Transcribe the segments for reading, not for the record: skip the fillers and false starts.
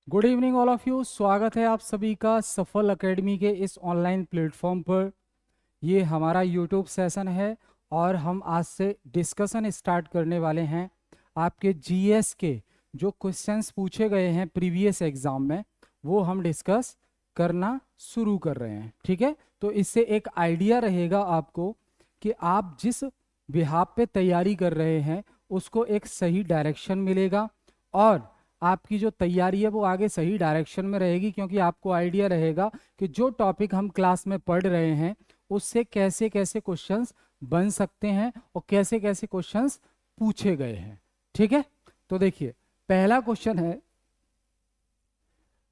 Good evening all of you. स्वागत है आप सभी का सफल एकेडमी के इस ऑनलाइन प्लेटफॉर्म पर। ये हमारा यूट्यूब सेशन है और हम आज से डिस्कशन स्टार्ट करने वाले हैं। आपके जीएस के जो क्वेश्चंस पूछे गए हैं प्रीवियस एग्जाम में वो हम डिस्कस करना शुरू कर रहे हैं। ठीक है, तो इससे एक आइडिया रहेगा आपको कि आप जिस बिहाफ पे तैयारी कर रहे हैं उसको एक सही डायरेक्शन मिलेगा और आपकी जो तैयारी है वो आगे सही डायरेक्शन में रहेगी, क्योंकि आपको आइडिया रहेगा कि जो टॉपिक हम क्लास में पढ़ रहे हैं उससे कैसे कैसे क्वेश्चंस बन सकते हैं और कैसे कैसे क्वेश्चंस पूछे गए हैं। ठीक है, तो देखिए पहला क्वेश्चन है,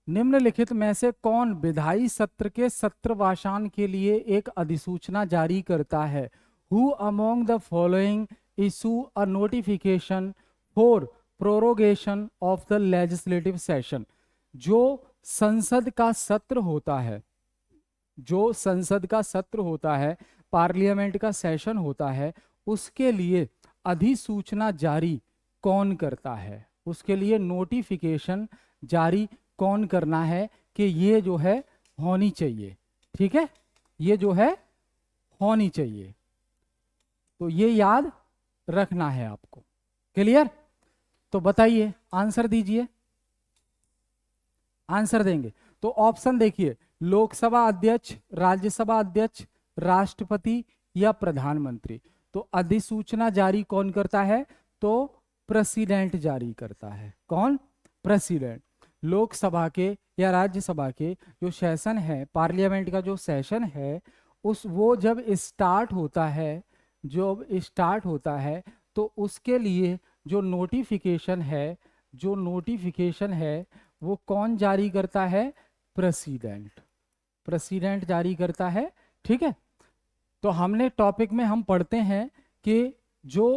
निम्नलिखित में से कौन विधायी सत्र के सत्रवासान के लिए एक अधिसूचना जारी करता है? Who among the following issue a notification for prorogation of the legislative session? जो संसद का सत्र होता है, जो संसद का सत्र होता है, पार्लियामेंट का सेशन होता है, उसके लिए अधिसूचना जारी कौन करता है? उसके लिए नोटिफिकेशन जारी कौन करना है कि ये जो है होनी चाहिए? ठीक है, ये जो है होनी चाहिए, तो ये याद रखना है आपको। क्लियर? तो बताइए, आंसर दीजिए। आंसर देंगे तो ऑप्शन देखिए, लोकसभा अध्यक्ष, राज्यसभा अध्यक्ष, राष्ट्रपति या प्रधानमंत्री। तो अधिसूचना जारी कौन करता है? तो प्रेसिडेंट जारी करता है। कौन? प्रेसिडेंट। लोकसभा के या राज्यसभा के जो सेशन है, पार्लियामेंट का जो सेशन है, उस वो जब स्टार्ट होता है, जब स्टार्ट होता है तो उसके लिए जो नोटिफिकेशन है, जो नोटिफिकेशन है वो कौन जारी करता है? प्रेसिडेंट। प्रेसिडेंट जारी करता है। ठीक है, तो हमने टॉपिक में हम पढ़ते हैं कि जो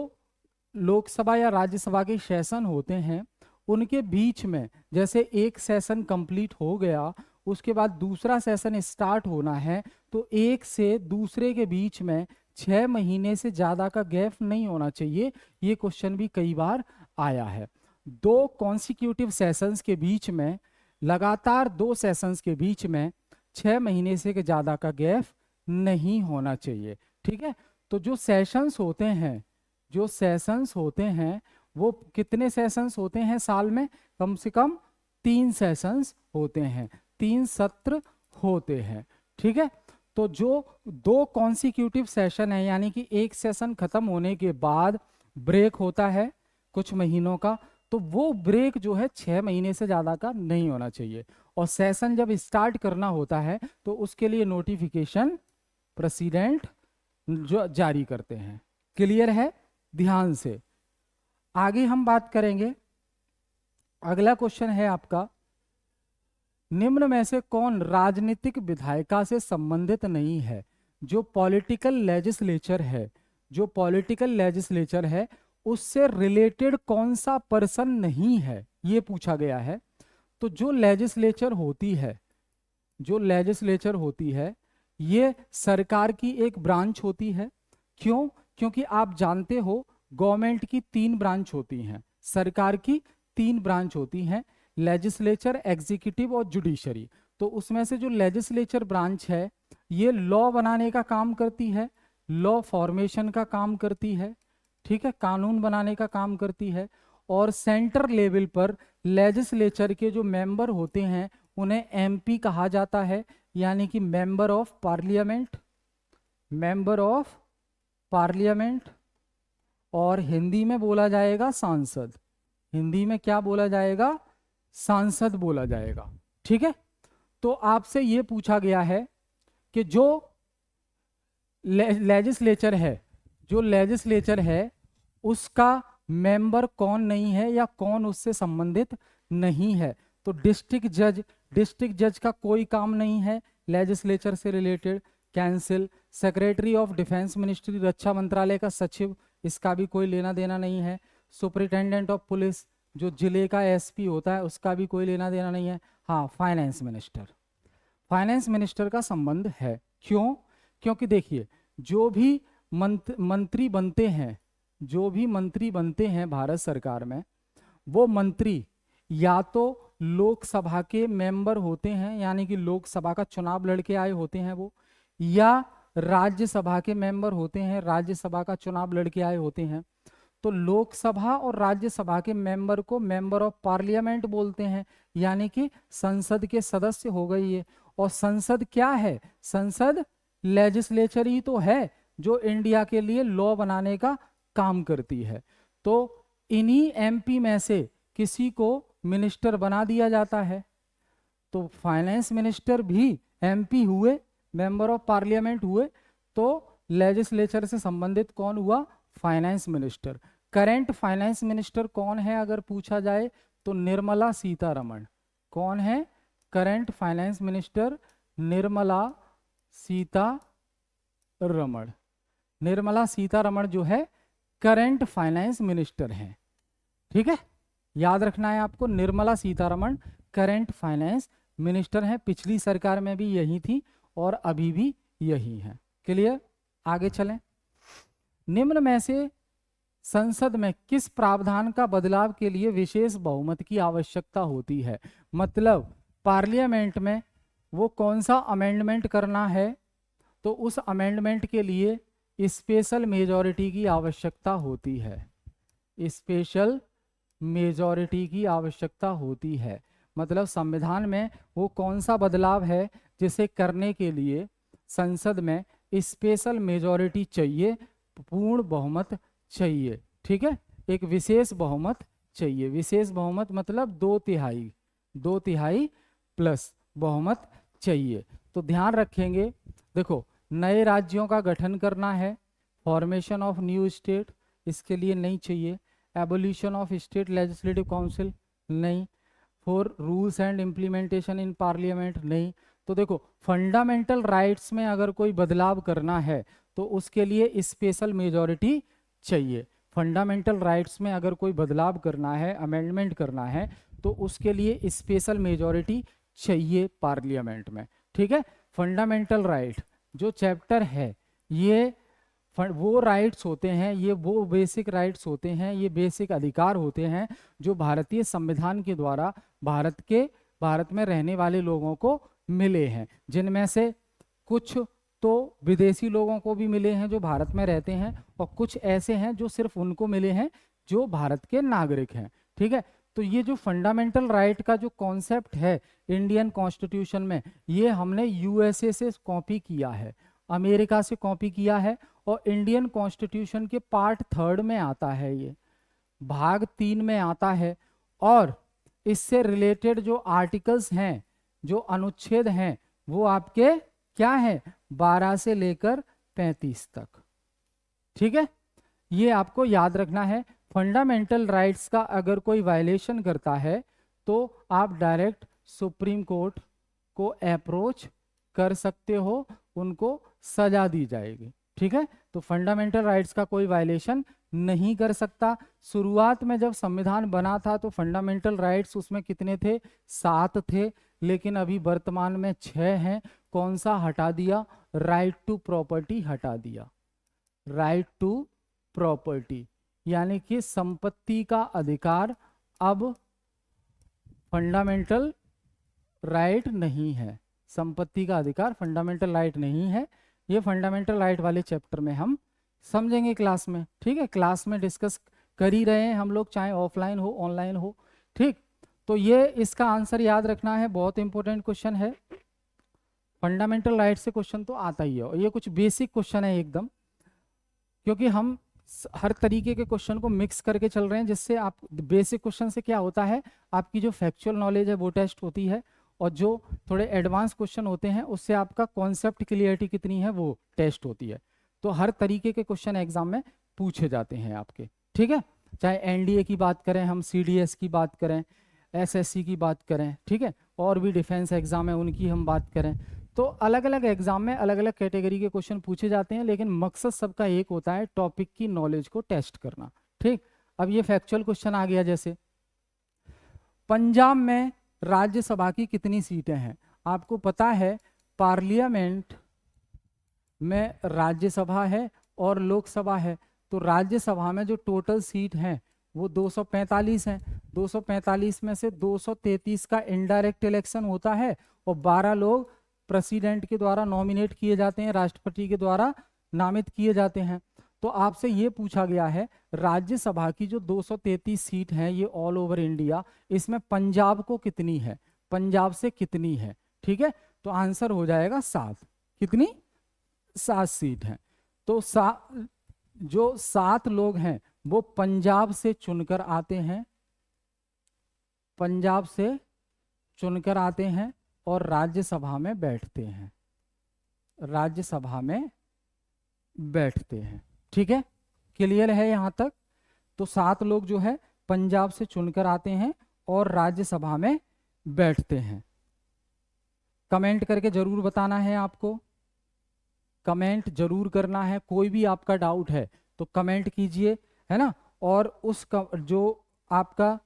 लोकसभा या राज्यसभा के सेशन होते हैं उनके बीच में जैसे एक सेशन कंप्लीट हो गया, उसके बाद दूसरा सेशन स्टार्ट होना है, तो एक से दूसरे के बीच में 6 महीने से ज्यादा का गैप नहीं होना चाहिए। ये क्वेश्चन भी कई बार आया है। दो कॉन्सिक्यूटिव सेशंस के बीच में, लगातार दो सेशंस के बीच में 6 महीने से ज्यादा का गैप नहीं होना चाहिए। ठीक है, तो जो सेशंस होते हैं, जो सेशंस होते हैं वो कितने सेशंस होते हैं साल में? कम से कम 3 सेशंस होते हैं, 3 सत्र होते हैं। ठीक है, तो जो दो कॉन्सिक्यूटिव सेशन है, यानी कि एक सेशन खत्म होने के बाद ब्रेक होता है कुछ महीनों का, तो वो ब्रेक जो है 6 महीने से ज्यादा का नहीं होना चाहिए। और सेशन जब स्टार्ट करना होता है तो उसके लिए नोटिफिकेशन प्रेसिडेंट जो जारी करते हैं। क्लियर है? ध्यान से आगे हम बात करेंगे। अगला क्वेश्चन है आपका, निम्न में से कौन राजनीतिक विधायिका से संबंधित नहीं है? जो पॉलिटिकल लेजिस्लेचर है, जो पॉलिटिकल लेजिस्लेचर है उससे रिलेटेड कौन सा पर्सन नहीं है, ये पूछा गया है। तो जो लेजिस्लेचर होती है, जो लेजिस्लेचर होती है ये सरकार की एक ब्रांच होती है। क्यों? क्योंकि आप जानते हो गवर्नमेंट की 3 ब्रांच होती हैं, सरकार की 3 ब्रांच होती हैं, लेजिस्लेचर, एग्जीक्यूटिव और जुडिशरी। तो उसमें से जो लेजिस्लेचर ब्रांच है ये लॉ बनाने का काम करती है, लॉ फॉर्मेशन का काम करती है। ठीक है, कानून बनाने का काम करती है। और सेंटर लेवल पर लेजिस्लेचर के जो मेंबर होते हैं उन्हें एमपी कहा जाता है, यानी कि member of parliament, member of parliament. और हिंदी में बोला जाएगा सांसद। हिंदी में क्या बोला जाएगा? सांसद बोला जाएगा। ठीक है, तो आपसे यह पूछा गया है कि जो लेजिस्लेचर है, जो लेजिस्लेचर है उसका मेंबर कौन नहीं है या कौन उससे संबंधित नहीं है? तो डिस्ट्रिक्ट जज, डिस्ट्रिक्ट जज का कोई काम नहीं है लेजिस्लेचर से related, cancel. Secretary of defence ministry, रक्षा मंत्रालय का सचिव, इसका भी कोई लेना देना नहीं है। सुपरिटेंडेंट ऑफ पुलिस, जो जिले का एसपी होता है, उसका भी कोई लेना देना नहीं है। हाँ, फाइनेंस मिनिस्टर, फाइनेंस मिनिस्टर का संबंध है। क्यों? क्योंकि देखिए जो भी मंत्री बनते हैं, जो भी मंत्री बनते हैं भारत सरकार में, वो मंत्री या तो लोकसभा के मेंबर होते हैं, यानी कि लोकसभा का चुनाव लड़के आए होते हैं वो, या राज्यसभा के मेंबर होते हैं, राज्यसभा का चुनाव लड़के आए होते हैं। तो लोकसभा और राज्यसभा के मेंबर को मेंबर ऑफ पार्लियामेंट बोलते हैं, यानी कि संसद के सदस्य हो गई है। और संसद क्या है? संसद लेजिस्लेचर ही तो है जो इंडिया के लिए लॉ बनाने का काम करती है। तो इन्हीं एमपी में से किसी को मिनिस्टर बना दिया जाता है। तो फाइनेंस मिनिस्टर भी एमपी हुए, मेंबर ऑफ पार्लियामेंट हुए। तो लेजिस्लेचर से संबंधित कौन हुआ? Finance minister. Current finance minister कौन है अगर पूछा जाए तो निर्मला सीतारमण। कौन है current finance minister? Nirmala Sitharaman. Nirmala Sitharaman जो है करंट फाइनेंस मिनिस्टर हैं। ठीक है, याद रखना है आपको, Nirmala Sitharaman current finance minister हैं। पिछली सरकार में भी यही थी और अभी भी यही है। क्लियर? आगे चलें। निम्न में से संसद में किस प्रावधान का बदलाव के लिए विशेष बहुमत की आवश्यकता होती है? मतलब पार्लियामेंट में वो कौन सा अमेंडमेंट करना है तो उस अमेंडमेंट के लिए स्पेशल मेजॉरिटी की आवश्यकता होती है। स्पेशल मेजॉरिटी की आवश्यकता होती है। मतलब संविधान में वो कौन सा बदलाव है जिसे करने के लिए संसद में स्पेशल मेजॉरिटी चाहिए, पूर्ण बहुमत चाहिए। ठीक है, एक विशेष बहुमत चाहिए। विशेष बहुमत मतलब 2/3 प्लस बहुमत चाहिए। तो ध्यान रखेंगे, देखो नए राज्यों का गठन करना है, फॉर्मेशन ऑफ न्यू स्टेट, इसके लिए नहीं चाहिए। Abolition of state legislative council नहीं। For rules and implementation in parliament नहीं। तो देखो फंडामेंटल राइट्स में अगर कोई बदलाव करना है तो उसके लिए स्पेशल मेजॉरिटी चाहिए। फंडामेंटल राइट्स में अगर कोई बदलाव करना है, अमेंडमेंट करना है, तो उसके लिए स्पेशल मेजॉरिटी चाहिए पार्लियामेंट में। ठीक है, फंडामेंटल राइट जो चैप्टर है ये वो राइट्स होते हैं, ये वो बेसिक राइट्स होते हैं, ये बेसिक अधिकार होते हैं जो भारतीय संविधान के द्वारा भारत में रहने वाले लोगों को मिले हैं, जिनमें से कुछ तो विदेशी लोगों को भी मिले हैं जो भारत में रहते हैं, और कुछ ऐसे हैं जो सिर्फ उनको मिले हैं जो भारत के नागरिक हैं। ठीक है, तो ये जो फंडामेंटल राइट का जो कॉन्सेप्ट है इंडियन कॉन्स्टिट्यूशन में, ये हमने यूएसए से कॉपी किया है, अमेरिका से कॉपी किया है, और इंडियन कॉन्स्टिट्यूशन के पार्ट 3 में आता है, ये भाग 3 में आता है। और इससे रिलेटेड जो आर्टिकल्स हैं, जो अनुच्छेद हैं, वो आपके क्या है? 12 से लेकर 35 तक। ठीक है, ये आपको याद रखना है। फंडामेंटल राइट्स का अगर कोई वायलेशन करता है तो आप डायरेक्ट सुप्रीम कोर्ट को अप्रोच कर सकते हो, उनको सजा दी जाएगी। ठीक है, तो फंडामेंटल राइट्स का कोई वायलेशन नहीं कर सकता। शुरुआत में जब संविधान बना था तो फंडामेंटल राइट्स उसमें कितने थे? 7 थे, लेकिन अभी वर्तमान में 6 हैं। कौन सा हटा दिया? राइट टू प्रॉपर्टी हटा दिया। राइट टू प्रॉपर्टी यानी कि संपत्ति का अधिकार अब फंडामेंटल राइट नहीं है। संपत्ति का अधिकार फंडामेंटल राइट नहीं है। ये फंडामेंटल राइट वाले चैप्टर में हम समझेंगे क्लास में। ठीक है, क्लास में डिस्कस कर ही रहे हैं हम लोग, चाहे ऑफलाइन हो ऑनलाइन हो। ठीक, तो ये इसका आंसर याद रखना है, बहुत इंपॉर्टेंट क्वेश्चन है। फंडामेंटल राइट से क्वेश्चन तो आता ही है, और ये कुछ बेसिक क्वेश्चन है एकदम, क्योंकि हम हर तरीके के क्वेश्चन को मिक्स करके चल रहे हैं, जिससे आप बेसिक क्वेश्चन से क्या होता है, आपकी जो फैक्चुअल नॉलेज है वो टेस्ट होती है, और जो थोड़े एडवांस क्वेश्चन होते हैं उससे आपका कॉन्सेप्ट क्लियरिटी कितनी है वो टेस्ट होती है। तो हर तरीके के क्वेश्चन एग्जाम में पूछे जाते हैं आपके। ठीक है, चाहे एनडीए की बात करें हम, सीडीएस की बात करें, एसएससी की बात करें, ठीक है, और भी डिफेंस एग्जाम है उनकी हम बात करें, तो अलग अलग एग्जाम में अलग अलग कैटेगरी के क्वेश्चन पूछे जाते हैं, लेकिन मकसद सबका एक होता है, टॉपिक की नॉलेज को टेस्ट करना। ठीक, अब ये फैक्चुअल क्वेश्चन आ गया, जैसे पंजाब में राज्यसभा की कितनी सीटें हैं? आपको पता है पार्लियामेंट में राज्यसभा है और लोकसभा है, तो राज्यसभा में जो टोटल सीट हैं वो 245 हैं। 245 में से 233 का इनडायरेक्ट इलेक्शन होता है और 12 लोग प्रेसिडेंट के द्वारा नॉमिनेट किए जाते हैं, राष्ट्रपति के द्वारा नामित किए जाते हैं। तो आपसे ये पूछा गया है राज्यसभा की जो 233 सीट हैं ये ऑल ओवर इंडिया, इसमें पंजाब को कितनी है, पंजाब से कितनी है? ठीक है, तो आंसर हो जाएगा 7। कितनी? 7 सीट हैं। तो जो 7 लोग हैं वो पंजाब से चुनकर आते हैं, पंजाब से चुनकर आते हैं और राज्यसभा में बैठते हैं, राज्यसभा में बैठते हैं। ठीक है, क्लियर है यहां तक? तो 7 लोग जो है पंजाब से चुनकर आते हैं और राज्यसभा में बैठते हैं। कमेंट करके जरूर बताना है आपको, कमेंट जरूर करना है। कोई भी आपका डाउट है तो कमेंट कीजिए, है ना। और जो आपका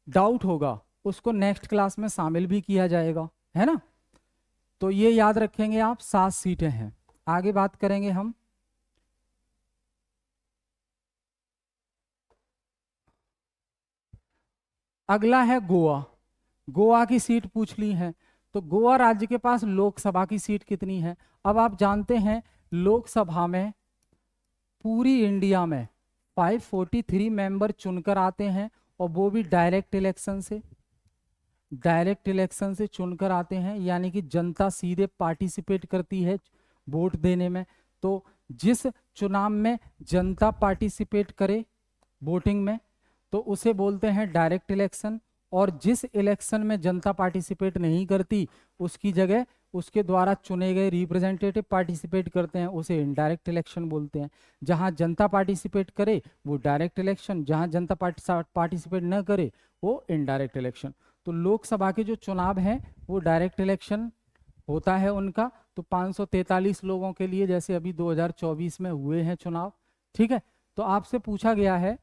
डाउट होगा उसको नेक्स्ट क्लास में शामिल भी किया जाएगा, है ना। तो ये याद रखेंगे आप, 7 सीटें हैं। आगे बात करेंगे हम। अगला है गोवा। गोवा की सीट पूछ ली है। तो गोवा राज्य के पास लोकसभा की सीट कितनी है? अब आप जानते हैं लोकसभा में पूरी इंडिया में 543 मेंबर चुनकर आते हैं और वो भी डायरेक्ट इलेक्शन से, डायरेक्ट इलेक्शन से चुनकर आते हैं, यानी कि जनता सीधे पार्टिसिपेट करती है वोट देने में। तो जिस चुनाव में जनता पार्टिसिपेट करे वोटिंग में तो उसे बोलते हैं डायरेक्ट इलेक्शन, और जिस इलेक्शन में जनता पार्टिसिपेट नहीं करती उसकी जगह उसके द्वारा चुने गए रिप्रेजेंटेटिव पार्टिसिपेट करते हैं, उसे इनडायरेक्ट इलेक्शन बोलते हैं। जहां जनता पार्टिसिपेट करे वो डायरेक्ट इलेक्शन, जहां जनता पार्टिसिपेट न करे वो इनडायरेक्ट इलेक्शन। तो लोकसभा के जो चुनाव हैं वो डायरेक्ट इलेक्शन होता है उनका। तो 543 लोगों के लिए जैसे अभी 2024 में हुए हैं चुनाव। ठीक है, तो आपसे पूछा गया है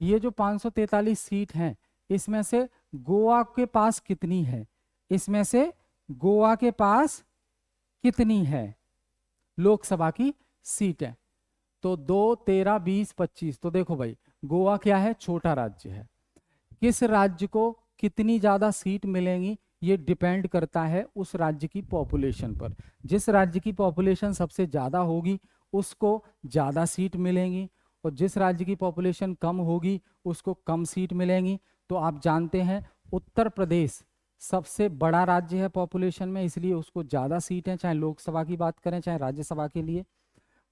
ये जो 543 सीट हैं इसमें से गोवा के पास कितनी है, इसमें से गोवा के पास कितनी है लोकसभा की सीटें? तो 2, 13, 20, 25। तो देखो भाई गोवा क्या है, छोटा राज्य है। किस राज्य को कितनी ज्यादा सीट मिलेंगी ये डिपेंड करता है उस राज्य की पॉपुलेशन पर। जिस राज्य की पॉपुलेशन सबसे ज्यादा होगी उसको ज्यादा सीट मिलेंगी और जिस राज्य की पॉपुलेशन कम होगी उसको कम सीट मिलेंगी। तो आप जानते हैं उत्तर प्रदेश सबसे बड़ा राज्य है पॉपुलेशन में, इसलिए उसको ज़्यादा सीटें, चाहे लोकसभा की बात करें चाहे राज्यसभा के लिए।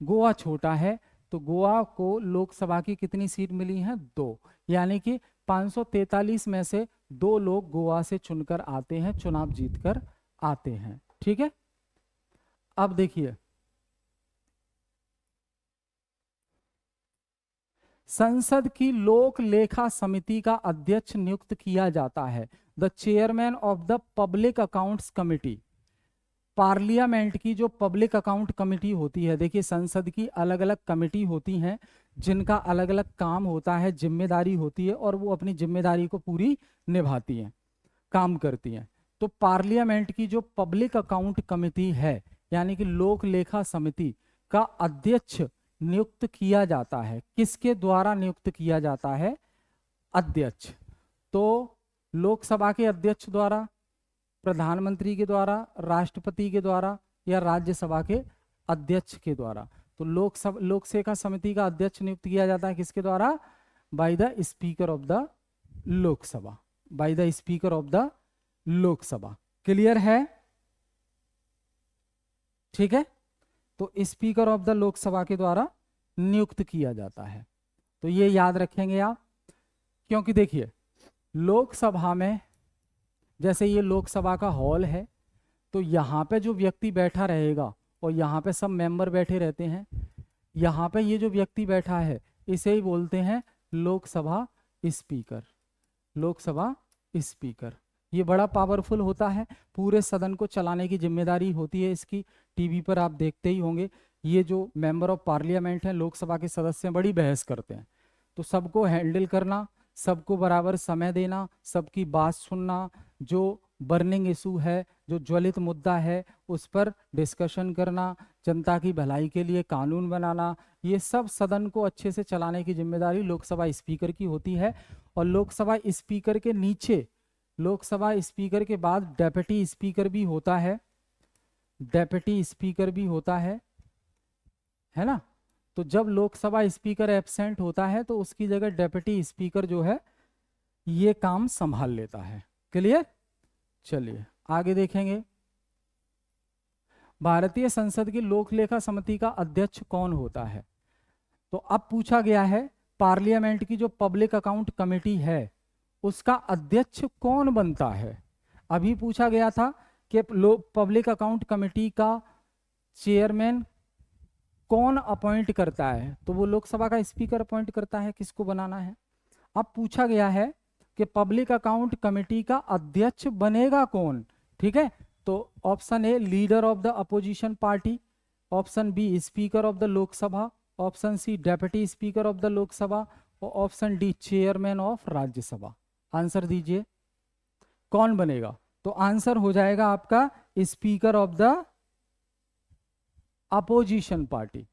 गोवा छोटा है तो गोवा को लोकसभा की कितनी सीट मिली हैं? 2, यानी कि 543 में से 2 लोग गोवा से चुनकर आते हैं, चुनाव जीतकर आते हैं। ठीक है, अब देखिए संसद की लोक लेखा समिति का अध्यक्ष नियुक्त किया जाता है the chairman of the public accounts committee. Parliament की जो पब्लिक अकाउंट कमिटी होती है, देखिए संसद की अलग अलग कमिटी होती हैं जिनका अलग अलग काम होता है, जिम्मेदारी होती है और वो अपनी जिम्मेदारी को पूरी निभाती हैं, काम करती हैं। तो पार्लियामेंट की जो पब्लिक अकाउंट कमिटी है यानी कि लोक लेखा समिति का अध्यक्ष नियुक्त किया जाता है। किसके द्वारा नियुक्त किया जाता है? अध्यक्ष। तो लोकसभा के अध्यक्ष द्वारा, प्रधानमंत्री के द्वारा, राष्ट्रपति के द्वारा या राज्यसभा के अध्यक्ष के द्वारा। तो लोकसेवा समिति का अध्यक्ष नियुक्त किया जाता है किसके द्वारा? By the speaker of the Lok Sabha, by the speaker of the Lok Sabha. Clear है? ठीक है, तो स्पीकर ऑफ द लोकसभा के द्वारा नियुक्त किया जाता है। तो ये याद रखेंगे आप, क्योंकि देखिए लोकसभा में जैसे ये लोकसभा का हॉल है तो यहाँ पे जो व्यक्ति बैठा रहेगा और यहाँ पे सब मेंबर बैठे रहते हैं, यहाँ पे ये जो व्यक्ति बैठा है इसे ही बोलते हैं लोकसभा स्पीकर। लोकसभा स्पीकर ये बड़ा पावरफुल होता है, पूरे सदन को चलाने की जिम्मेदारी होती है इसकी। टीवी पर आप देखते ही होंगे ये जो मेंबर ऑफ पार्लियामेंट हैं, लोकसभा के सदस्य, बड़ी बहस करते हैं। तो सबको हैंडल करना, सबको बराबर समय देना, सबकी बात सुनना, जो बर्निंग इशू है, जो ज्वलित मुद्दा है, उस पर डिस्कशन करना, जनता की भलाई के लिए कानून बनाना, ये सब सदन को अच्छे से चलाने की जिम्मेदारी लोकसभा स्पीकर की होती है। और लोकसभा स्पीकर के नीचे, लोकसभा स्पीकर के बाद डेप्यूटी स्पीकर भी होता है, डेप्यूटी स्पीकर भी होता है ना। तो जब लोकसभा स्पीकर एब्सेंट होता है तो उसकी जगह डेप्यूटी स्पीकर जो है ये काम संभाल लेता है। क्लियर? चलिए आगे देखेंगे। भारतीय संसद की लोक लेखा समिति का अध्यक्ष कौन होता है? तो अब पूछा गया है पार्लियामेंट की जो पब्लिक अकाउंट कमेटी है उसका अध्यक्ष कौन बनता है। अभी पूछा गया था कि पब्लिक अकाउंट कमेटी का चेयरमैन कौन अपॉइंट करता है, तो वो लोकसभा का स्पीकर अपॉइंट करता है किसको बनाना है। अब पूछा गया है कि पब्लिक अकाउंट कमेटी का अध्यक्ष बनेगा कौन। ठीक है, तो option A leader of the opposition party, option B speaker of the Lok Sabha, option C deputy speaker of the Lok Sabha और option D chairman of Rajya Sabha. Answer दीजिए कौन बनेगा। तो आंसर हो जाएगा आपका speaker of the opposition party,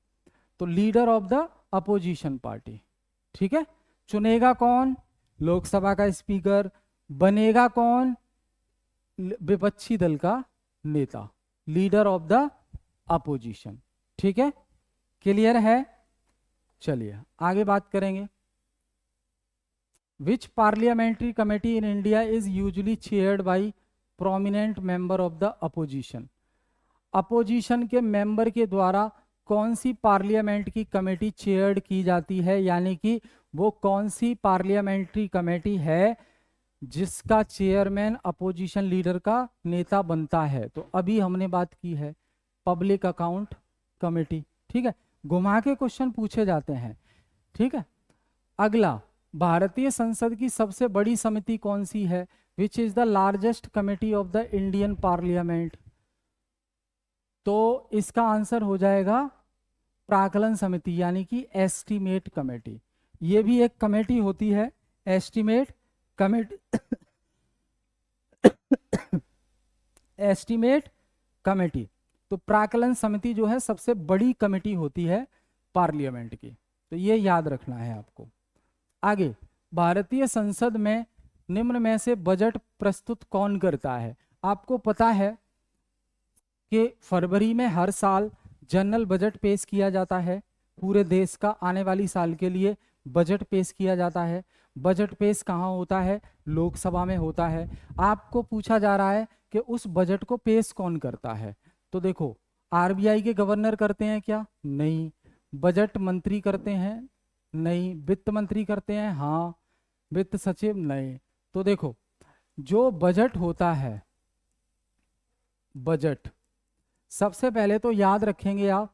तो leader of the opposition party. ठीक है, चुनेगा कौन? लोकसभा का स्पीकर। बनेगा कौन? विपक्षी दल का नेता, लीडर ऑफ द अपोजिशन। ठीक है, क्लियर है? चलिए आगे बात करेंगे। Which parliamentary committee in India is usually chaired by prominent member of the opposition. Opposition के मेंबर के द्वारा कौन सी पार्लियामेंट की कमेटी चेयर्ड की जाती है, यानी कि वो कौन सी पार्लियामेंट्री कमेटी है जिसका चेयरमैन अपोजिशन लीडर का नेता बनता है। तो अभी हमने बात की है पब्लिक अकाउंट कमेटी। ठीक है, घुमा के क्वेश्चन पूछे जाते हैं। ठीक है, अगला, भारतीय संसद की सबसे बड़ी समिति कौन सी है? Which is the largest committee of the Indian parliament. तो इसका आंसर हो जाएगा प्राकलन समिति, यानी कि एस्टीमेट कमेटी। ये भी एक कमेटी होती है, एस्टीमेट कमेटी एस्टीमेट कमेटी। तो प्राकलन समिति जो है सबसे बड़ी कमेटी होती है पार्लियामेंट की, तो ये याद रखना है आपको। आगे, भारतीय संसद में निम्न में से बजट प्रस्तुत कौन करता है? आपको पता है कि फरवरी में हर साल जनरल बजट पेश किया जाता है, पूरे देश का आने वाली साल के लिए बजट पेश किया जाता है। बजट पेश कहाँ होता है? लोकसभा में होता है। आपको पूछा जा रहा है कि उस बजट को पेश कौन करता है। तो देखो, आरबीआई के गवर्नर करते हैं क्या? नहीं। बजट मंत्री करते हैं? नहीं। वित्त मंत्री करते हैं? हाँ। वित्त सचिव? नहीं। तो देखो, जो बजट होता है, बजट, सबसे पहले तो याद रखेंगे आप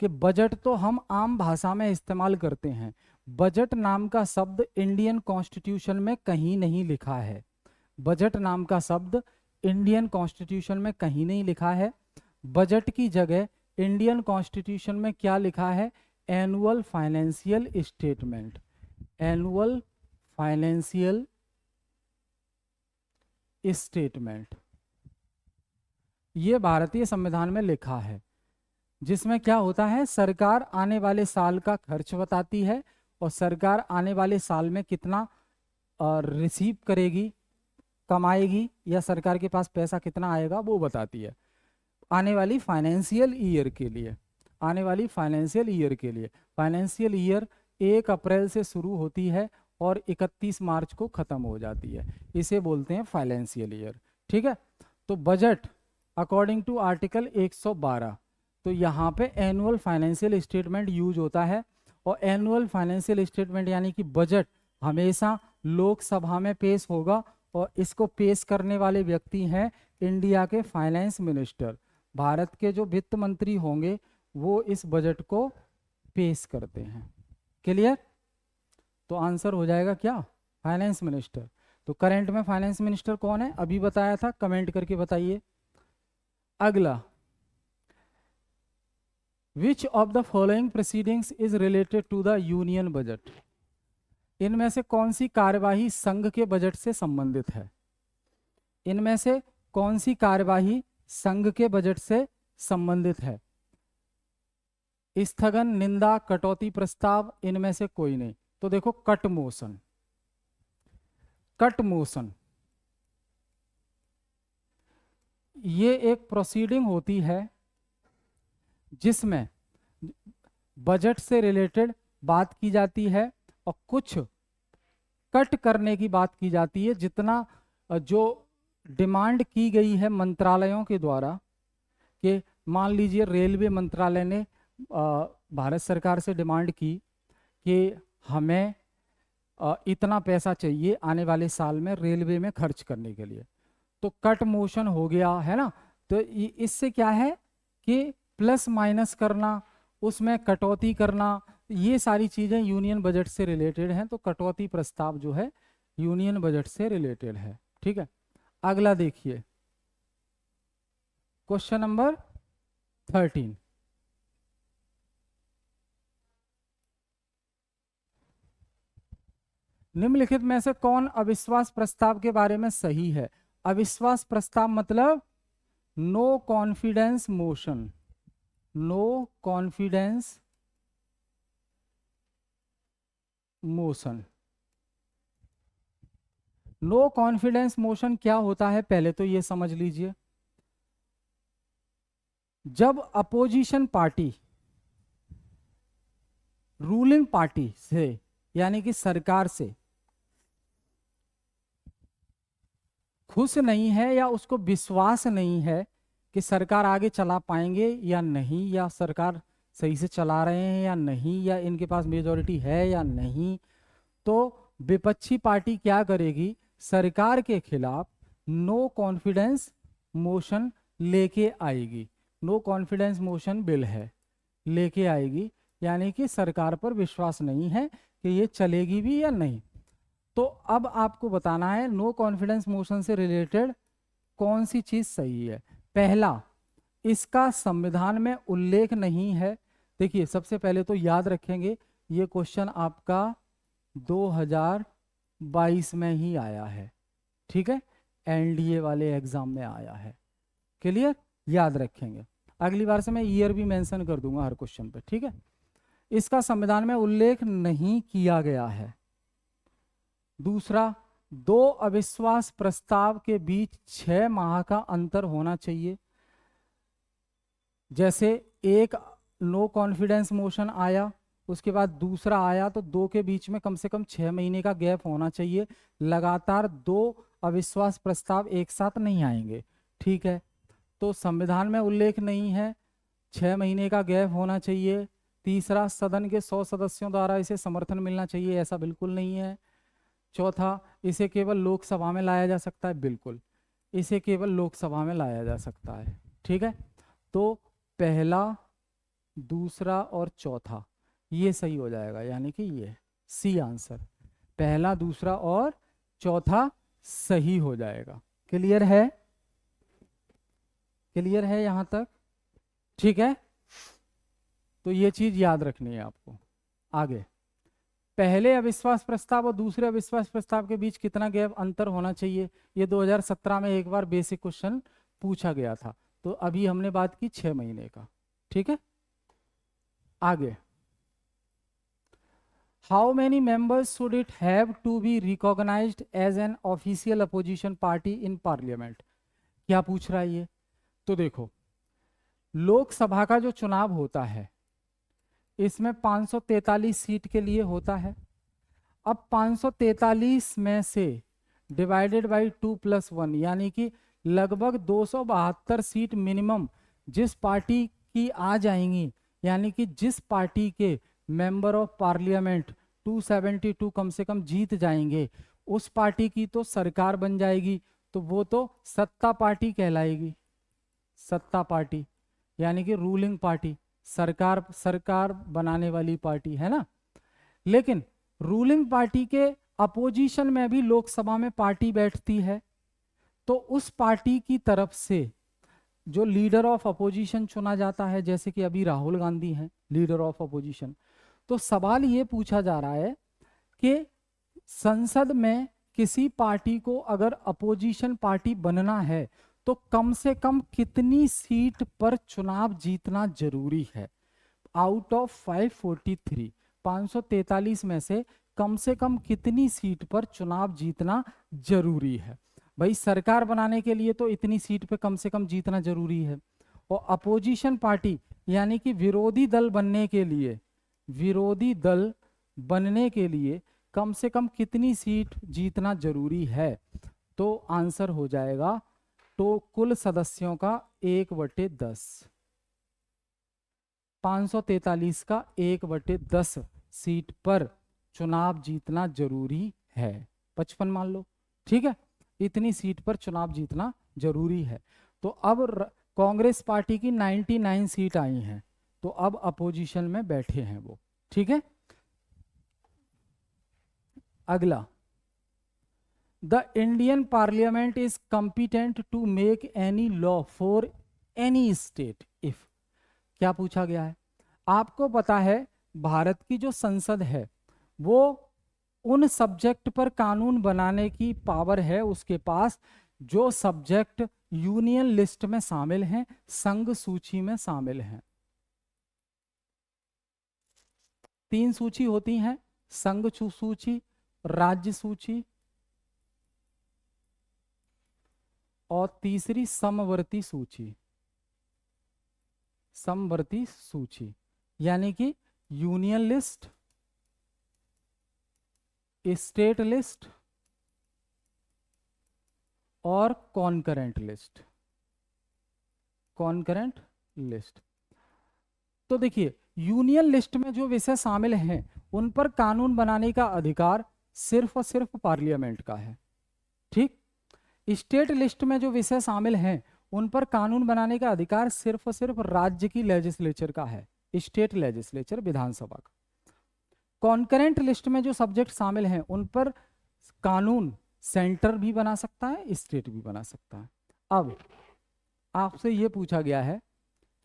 कि बजट तो हम आम भाषा में इस्तेमाल करते हैं। बजट नाम का शब्द इंडियन कॉन्स्टिट्यूशन में कहीं नहीं लिखा है। बजट नाम का शब्द इंडियन कॉन्स्टिट्यूशन में कहीं नहीं लिखा है। बजट की जगह इंडियन कॉन्स्टिट्यूशन में क्या लिखा है? Annual financial statement. Annual financial statement, ये भारतीय संविधान में लिखा है, जिसमें क्या होता है, सरकार आने वाले साल का खर्च बताती है और सरकार आने वाले साल में कितना रिसीव करेगी, कमाएगी, या सरकार के पास पैसा कितना आएगा वो बताती है आने वाली फाइनेंशियल ईयर के लिए। आने वाली फाइनेंशियल ईयर के लिए, फाइनेंशियल ईयर 1 अप्रैल से शुरू होती है और 31 मार्च को खत्म हो जाती है, इसे बोलते हैं फाइनेंशियल ईयर। ठीक है, तो बजट अकॉर्डिंग टू आर्टिकल 112, तो यहाँ पे एनुअल फाइनेंशियल स्टेटमेंट यूज होता है। और एनुअल फाइनेंशियल स्टेटमेंट यानी कि बजट हमेशा लोकसभा में पेश होगा और इसको पेश करने वाले व्यक्ति हैं इंडिया के फाइनेंस मिनिस्टर। भारत के जो वित्त मंत्री होंगे वो इस बजट को पेश करते हैं। क्लियर? तो आंसर हो जाएगा क्या? Finance minister. तो करंट में फाइनेंस मिनिस्टर कौन है? अभी बताया था, कमेंट करके बताइए। अगला, which of the following proceedings is related to the union budget. इनमें से कौन सी कार्यवाही संघ के बजट से संबंधित है? इनमें से कौन सी कार्यवाही संघ के बजट से संबंधित है? स्थगन, निंदा, कटौती प्रस्ताव, इनमें से कोई नहीं। तो देखो कट मोशन, कट मोशन ये एक प्रोसीडिंग होती है जिसमें बजट से रिलेटेड बात की जाती है और कुछ कट करने की बात की जाती है। जितना जो डिमांड की गई है मंत्रालयों के द्वारा, कि मान लीजिए रेलवे मंत्रालय ने भारत सरकार से डिमांड की कि हमें इतना पैसा चाहिए आने वाले साल में रेलवे में खर्च करने के लिए, तो कट मोशन हो गया है ना। तो इससे क्या है कि प्लस माइनस करना, उसमें कटौती करना, ये सारी चीजें यूनियन बजट से रिलेटेड हैं। तो कटौती प्रस्ताव जो है यूनियन बजट से रिलेटेड है। ठीक है, अगला देखिए क्वेश्चन नंबर 13। निम्नलिखित में से कौन अविश्वास प्रस्ताव के बारे में सही है? अविश्वास प्रस्ताव मतलब no confidence motion, no confidence motion. No confidence motion क्या होता है पहले तो ये समझ लीजिए। जब अपोजिशन पार्टी रूलिंग पार्टी से यानी कि सरकार से खुश नहीं है या उसको विश्वास नहीं है कि सरकार आगे चला पाएंगे या नहीं, या सरकार सही से चला रहे हैं या नहीं, या इनके पास मेजॉरिटी है या नहीं, तो विपक्षी पार्टी क्या करेगी? सरकार के खिलाफ नो कॉन्फिडेंस मोशन लेके आएगी। नो कॉन्फिडेंस मोशन बिल है, लेके आएगी, यानी कि सरकार पर विश्वास नहीं है कि ये चलेगी भी या नहीं। तो अब आपको बताना है नो कॉन्फिडेंस मोशन से रिलेटेड कौन सी चीज सही है। पहला, इसका संविधान में उल्लेख नहीं है। देखिए सबसे पहले तो याद रखेंगे ये क्वेश्चन आपका 2022 में ही आया है। ठीक है, एनडीए वाले एग्जाम में आया है। क्लियर, याद रखेंगे। अगली बार से मैं ईयर भी मेंशन कर दूंगा हर क्वेश्चन पे। ठीक है, इसका संविधान में उल्लेख नहीं किया गया है। दूसरा, दो अविश्वास प्रस्ताव के बीच 6 माह का अंतर होना चाहिए। जैसे एक नो कॉन्फिडेंस मोशन आया, उसके बाद दूसरा आया, तो दो के बीच में कम से कम 6 महीने का गैप होना चाहिए। लगातार 2 अविश्वास प्रस्ताव एक साथ नहीं आएंगे। ठीक है, तो संविधान में उल्लेख नहीं है, 6 महीने का गैप होना चाहिए। तीसरा, सदन के 100 सदस्यों द्वारा इसे समर्थन मिलना चाहिए, ऐसा बिल्कुल नहीं है। चौथा, इसे केवल लोकसभा में लाया जा सकता है, बिल्कुल इसे केवल लोकसभा में लाया जा सकता है। ठीक है, तो पहला, दूसरा और चौथा ये सही हो जाएगा, यानी कि ये सी आंसर, पहला, दूसरा और चौथा सही हो जाएगा। क्लियर है? क्लियर है यहां तक? ठीक है, तो ये चीज याद रखनी है आपको। आगे, पहले अविश्वास प्रस्ताव और दूसरे अविश्वास प्रस्ताव के बीच कितना गैप अंतर होना चाहिए? ये 2017 में एक बार बेसिक क्वेश्चन पूछा गया था, तो अभी हमने बात की 6 महीने का। ठीक है, आगे, how many members should it have to be recognised as an official opposition party in parliament? क्या पूछ रहा है ये? तो देखो, लोकसभा का जो चुनाव होता है इसमें 543 सीट के लिए होता है। अब 543 में से डिवाइडेड बाई 2+1 यानी कि लगभग 272 सीट मिनिमम जिस पार्टी की आ जाएंगी, यानी कि जिस पार्टी के मेंबर ऑफ पार्लियामेंट 272 कम से कम जीत जाएंगे, उस पार्टी की तो सरकार बन जाएगी, तो वो तो सत्ता पार्टी कहलाएगी। सत्ता पार्टी यानी कि रूलिंग पार्टी, सरकार बनाने वाली पार्टी है ना। लेकिन रूलिंग पार्टी के अपोजिशन में भी लोकसभा में पार्टी बैठती है, तो उस पार्टी की तरफ से जो लीडर ऑफ अपोजिशन चुना जाता है, जैसे कि अभी राहुल गांधी हैं लीडर ऑफ अपोजिशन। तो सवाल ये पूछा जा रहा है कि संसद में किसी पार्टी को अगर अपोजिशन पार्टी बनना है तो कम से कम कितनी सीट पर चुनाव जीतना जरूरी है। आउट ऑफ 543, 543 में से कम कितनी सीट पर चुनाव जीतना जरूरी है। भाई सरकार बनाने के लिए तो इतनी सीट पे कम से कम जीतना जरूरी है, और अपोजिशन पार्टी यानी कि विरोधी दल बनने के लिए, विरोधी दल बनने के लिए कम से कम कितनी सीट जीतना जरूरी है। तो आंसर हो जाएगा तो कुल सदस्यों का 1/10, 543 का 1/10 सीट पर चुनाव जीतना जरूरी है। 55 मान लो, ठीक है, इतनी सीट पर चुनाव जीतना जरूरी है। तो अब कांग्रेस पार्टी की 99 सीट आई हैं, तो अब अपोजिशन में बैठे हैं वो, ठीक है। अगला, the Indian parliament is competent to make any law for any state if. क्या पूछा गया है? आपको पता है भारत की जो संसद है वो उन सब्जेक्ट पर कानून बनाने की पावर है उसके पास जो सब्जेक्ट यूनियन लिस्ट में शामिल हैं, संघ सूची में शामिल हैं। 3 सूची होती हैं, संघ सूची, राज्य सूची और तीसरी समवर्ती सूची। समवर्ती सूची यानी कि यूनियन लिस्ट, स्टेट लिस्ट और कॉन्करेंट लिस्ट। कॉन्करेंट लिस्ट, तो देखिए यूनियन लिस्ट में जो विषय शामिल हैं उन पर कानून बनाने का अधिकार सिर्फ और सिर्फ पार्लियामेंट का है, ठीक। स्टेट लिस्ट में जो विषय शामिल हैं उन पर कानून बनाने का अधिकार सिर्फ और सिर्फ राज्य की लेजिस्लेचर का है, स्टेट लेजिस्लेचर, विधानसभा का। कॉन्करेंट लिस्ट में जो सब्जेक्ट शामिल हैं उन पर कानून सेंटर भी बना सकता है, स्टेट भी बना सकता है। अब आपसे यह पूछा गया है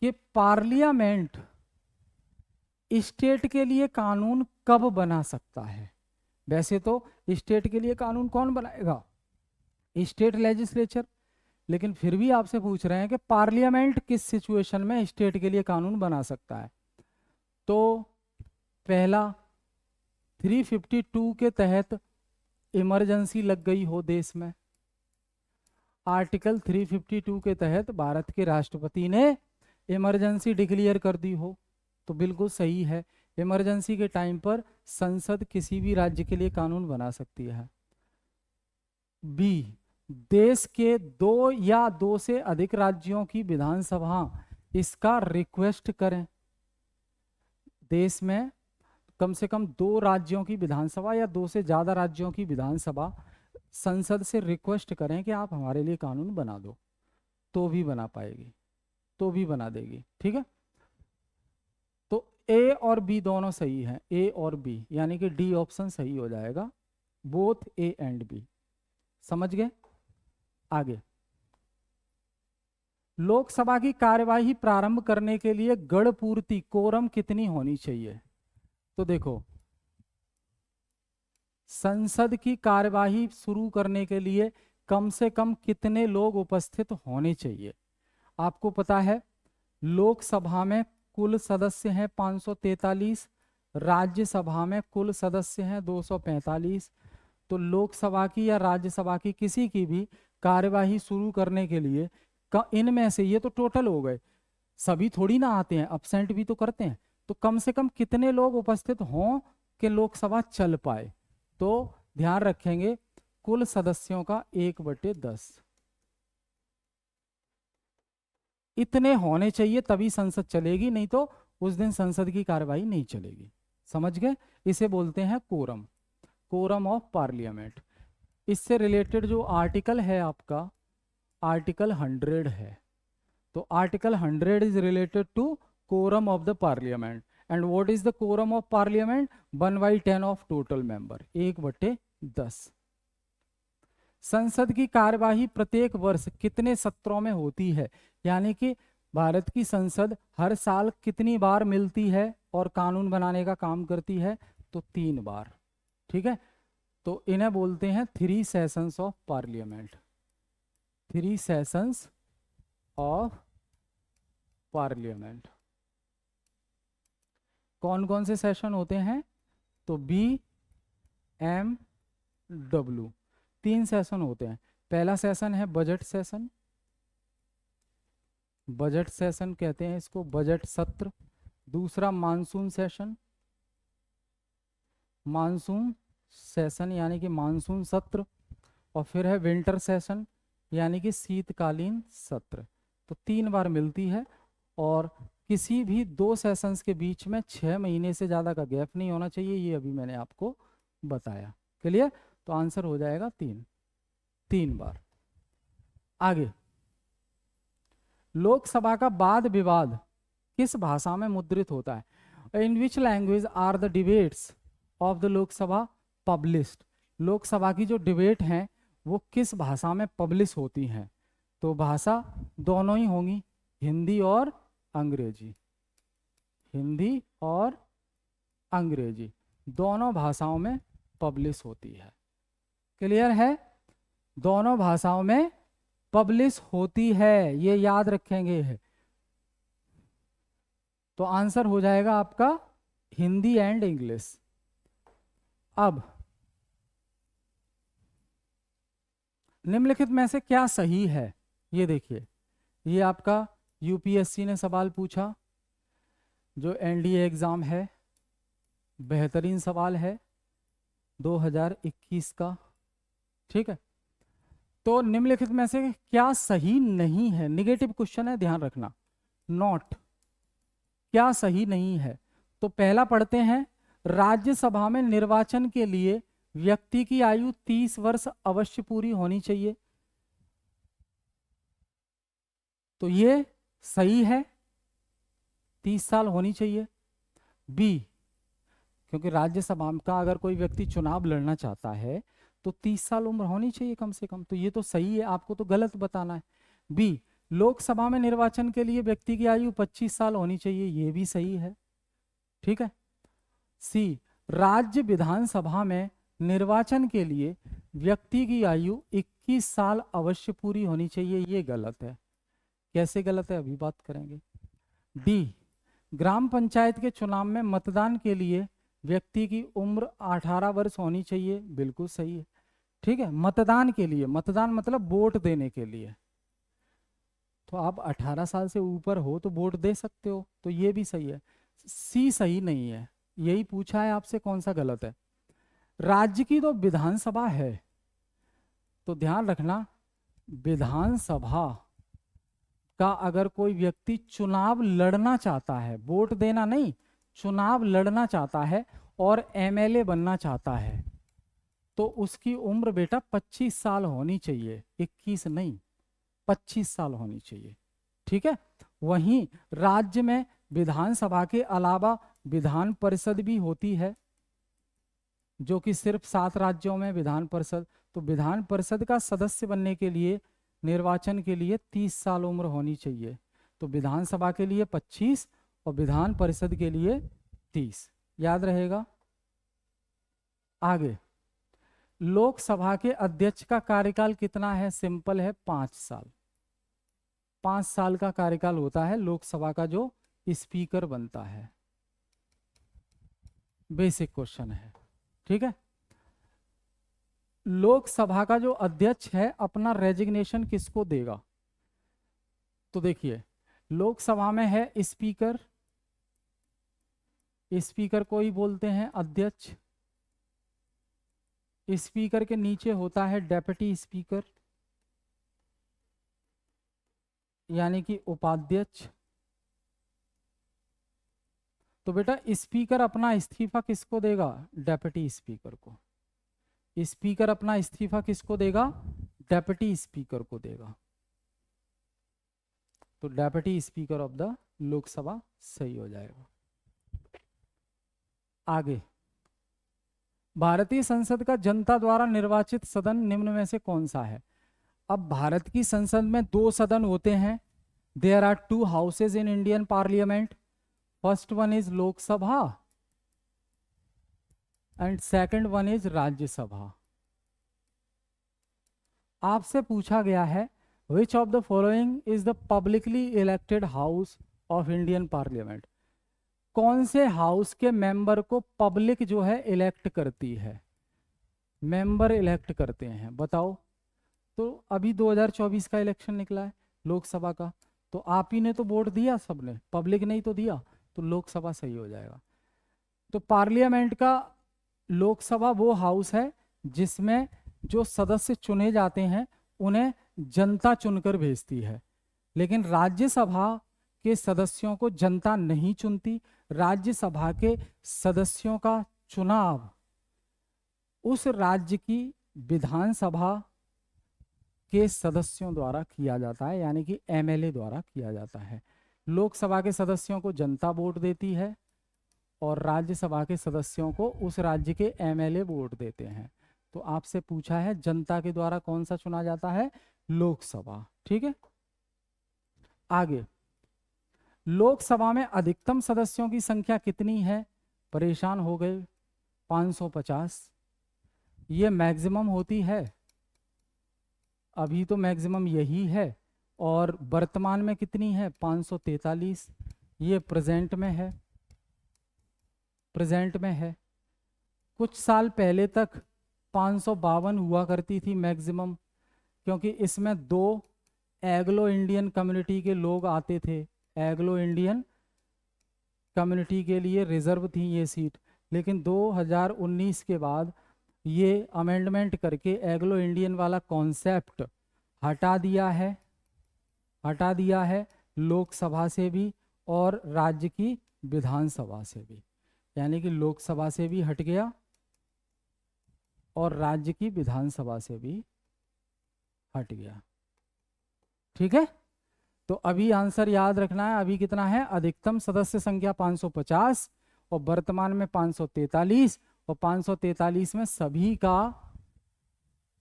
कि पार्लियामेंट स्टेट के लिए कानून कब बना सकता है। वैसे तो स्टेट के लिए कानून कौन बनाएगा? स्टेट लेजिस्लेचर, लेकिन फिर भी आपसे पूछ रहे हैं कि पार्लियामेंट किस सिचुएशन में स्टेट के लिए कानून बना सकता है। तो पहला, 352 के तहत इमरजेंसी लग गई हो देश में, आर्टिकल 352 के तहत भारत के राष्ट्रपति ने इमरजेंसी डिक्लेयर कर दी हो, तो बिल्कुल सही है, इमरजेंसी के टाइम पर संसद किसी भी राज्य के लिए कानून बना सकती है। बी, देश के 2 या 2 से अधिक राज्यों की विधानसभा इसका रिक्वेस्ट करें। देश में कम से कम 2 राज्यों की विधानसभा या 2 से ज्यादा राज्यों की विधानसभा संसद से रिक्वेस्ट करें कि आप हमारे लिए कानून बना दो, तो भी बना पाएगी, तो भी बना देगी, ठीक है। तो ए और बी दोनों सही हैं, ए और बी, यानी कि डी ऑप्शन सही हो जाएगा, बोथ ए एंड बी। समझ गए? आगे, लोकसभा की कार्यवाही प्रारंभ करने के लिए गण पूर्ति कोरम कितनी होनी चाहिए? तो देखो, संसद की कार्यवाही शुरू करने के लिए कम से कम कितने लोग उपस्थित होने चाहिए? आपको पता है लोकसभा में कुल सदस्य हैं 543, राज्यसभा में कुल सदस्य हैं 245। तो लोकसभा की या राज्यसभा की किसी की भी कार्यवाही शुरू करने के लिए इनमें से, ये तो टोटल हो गए, सभी थोड़ी ना आते हैं, अब्सेंट भी तो करते हैं, तो कम से कम कितने लोग उपस्थित हों कि लोकसभा चल पाए? तो ध्यान रखेंगे कुल सदस्यों का 1/10 इतने होने चाहिए, तभी संसद चलेगी, नहीं तो उस दिन संसद की कार्यवाही नहीं चलेगी। समझ गए? इसे बोलते हैं कोरम, कोरम ऑफ पार्लियामेंट। इससे रिलेटेड जो आर्टिकल है आपका, आर्टिकल 100 है। तो article 100 is related to quorum of the parliament. And what is the quorum of parliament? 1/10 of total member, 1/10। संसद की कार्यवाही प्रत्येक वर्ष कितने सत्रों में होती है? यानी कि भारत की संसद हर साल कितनी बार मिलती है और कानून बनाने का काम करती है? तो 3 बार, ठीक है। तो इन्हें बोलते हैं 3 sessions of parliament. 3 sessions of parliament. कौन कौन से सेशन होते हैं? तो बी, एम, डब्ल्यू, 3 सेशन होते हैं। पहला सेशन है बजट सेशन, बजट सेशन कहते हैं इसको, बजट सत्र। दूसरा मानसून सेशन, मानसून सेशन यानी कि मानसून सत्र। और फिर है विंटर सेशन यानी कि शीतकालीन सत्र। तो 3 बार मिलती है और किसी भी 2 सेशंस के बीच में 6 महीने से ज़्यादा का गैप नहीं होना चाहिए, ये अभी मैंने आपको बताया। क्लियर? तो आंसर हो जाएगा 3 बार। आगे, लोकसभा का वाद विवाद किस भाषा में मुद्रित होता है? In which language are the debates of the Lok Sabha published? Lok Sabha की जो डिबेट हैं वो किस भाषा में पब्लिश होती हैं? तो भाषा दोनों ही होंगी, हिंदी और अंग्रेजी। हिंदी और अंग्रेजी दोनों भाषाओं में पब्लिश होती है। क्लियर है? दोनों भाषाओं में पब्लिश होती है, ये याद रखेंगे। तो आंसर हो जाएगा आपका हिंदी एंड इंग्लिश। अब निम्नलिखित में से क्या सही है? ये देखिए, ये आपका यूपीएससी ने सवाल पूछा, जो एनडीए एग्जाम है, बेहतरीन सवाल है 2021 का। ठीक है, तो निम्नलिखित में से क्या सही नहीं है? निगेटिव क्वेश्चन है, ध्यान रखना। नॉट, क्या सही नहीं है? तो पहला पढ़ते हैं, राज्यसभा में निर्वाचन के लिए व्यक्ति की आयु 30 वर्ष अवश्य पूरी होनी चाहिए। तो ये सही है, 30 साल होनी चाहिए। बी, क्योंकि राज्यसभा का अगर कोई व्यक्ति चुनाव लड़ना चाहता है तो 30 साल उम्र होनी चाहिए कम से कम। तो ये तो सही है, आपको तो गलत बताना है। बी, लोकसभा में निर्वाचन के लिए व्यक्ति की आयु 25 साल होनी चाहिए, ये भी सही है। ठीक है। सी, राज्य विधानसभा में निर्वाचन के लिए व्यक्ति की आयु 21 साल अवश्य पूरी होनी चाहिए, ये गलत है। कैसे गलत है अभी बात करेंगे। डी, ग्राम पंचायत के चुनाव में मतदान के लिए व्यक्ति की उम्र 18 वर्ष होनी चाहिए, बिल्कुल सही है। ठीक है, मतदान के लिए, मतदान मतलब वोट देने के लिए, तो आप 18 साल से ऊपर हो तो वोट दे सकते हो, तो ये भी सही है। सी सही नहीं है, यही पूछा है आपसे, कौन सा गलत है। राज्य की तो विधानसभा है, तो ध्यान रखना, विधानसभा का अगर कोई व्यक्ति चुनाव लड़ना चाहता है, वोट देना नहीं, चुनाव लड़ना चाहता है और एमएलए बनना चाहता है, तो उसकी उम्र बेटा 25 साल होनी चाहिए, 21 नहीं, 25 साल होनी चाहिए। ठीक है। वहीं राज्य में विधानसभा के अलावा विधान परिषद भी होती है, जो कि सिर्फ 7 राज्यों में विधान परिषद, तो विधान परिषद का सदस्य बनने के लिए निर्वाचन के लिए 30 साल उम्र होनी चाहिए। तो विधानसभा के लिए 25 और विधान परिषद के लिए 30, याद रहेगा। आगे, लोकसभा के अध्यक्ष का कार्यकाल कितना है? सिंपल है, 5 साल। 5 साल का कार्यकाल होता है लोकसभा का जो स्पीकर बनता है। बेसिक क्वेश्चन है। ठीक है। लोकसभा का जो अध्यक्ष है अपना रेजिग्नेशन किसको देगा? तो देखिए, लोकसभा में है स्पीकर, स्पीकर को ही बोलते हैं अध्यक्ष। स्पीकर के नीचे होता है डेप्यूटी स्पीकर यानी कि उपाध्यक्ष। तो बेटा स्पीकर अपना इस्तीफा किसको देगा? डेप्यूटी स्पीकर को। स्पीकर अपना इस्तीफा किसको देगा? डेप्यूटी स्पीकर को देगा। तो deputy speaker of the Lok Sabha सही हो जाएगा। आगे, भारतीय संसद का जनता द्वारा निर्वाचित सदन निम्न में से कौन सा है? अब भारत की संसद में 2 सदन होते हैं। There are 2 houses in Indian parliament. First one is Lok Sabha and second one is Rajya Sabha. आपसे पूछा गया है which of the following is the publicly elected house of Indian parliament, कौन से हाउस के मेंबर को पब्लिक जो है इलेक्ट करती है, मेंबर इलेक्ट करते हैं, बताओ। तो अभी 2024 का इलेक्शन निकला है लोकसभा का, तो आप ही ने तो वोट दिया, सबने, पब्लिक ने ही तो दिया, तो लोकसभा सही हो जाएगा। तो पार्लियामेंट का, लोकसभा वो हाउस है जिसमें जो सदस्य चुने जाते हैं उन्हें जनता चुनकर भेजती है, लेकिन राज्यसभा के सदस्यों को जनता नहीं चुनती। राज्यसभा के सदस्यों का चुनाव उस राज्य की विधानसभा के सदस्यों द्वारा किया जाता है, यानी कि एमएलए द्वारा किया जाता है। लोकसभा के सदस्यों को जनता वोट देती है और राज्यसभा के सदस्यों को उस राज्य के एमएलए वोट देते हैं। तो आपसे पूछा है जनता के द्वारा कौन सा चुना जाता है, लोकसभा। ठीक है, आगे, लोकसभा में अधिकतम सदस्यों की संख्या कितनी है, परेशान हो गए, 550। ये मैक्सिमम होती है, अभी तो मैक्सिमम यही है, और वर्तमान में कितनी है, 543। ये प्रेजेंट में है, प्रेजेंट में है। कुछ साल पहले तक 552 हुआ करती थी मैक्सिमम, क्योंकि इसमें 2 एग्लो इंडियन कम्युनिटी के लोग आते थे, एग्लो इंडियन कम्युनिटी के लिए रिजर्व थी ये सीट, लेकिन 2019 के बाद ये अमेंडमेंट करके एग्लो इंडियन वाला कॉन्सेप्ट हटा दिया है, हटा दिया है लोकसभा से भी और राज्य की विधानसभा से भी, यानी कि लोकसभा से भी हट गया और राज्य की विधानसभा से भी हट गया। ठीक है, तो अभी आंसर याद रखना है, अभी कितना है, अधिकतम सदस्य संख्या 550 और वर्तमान में 543, और 543 में सभी का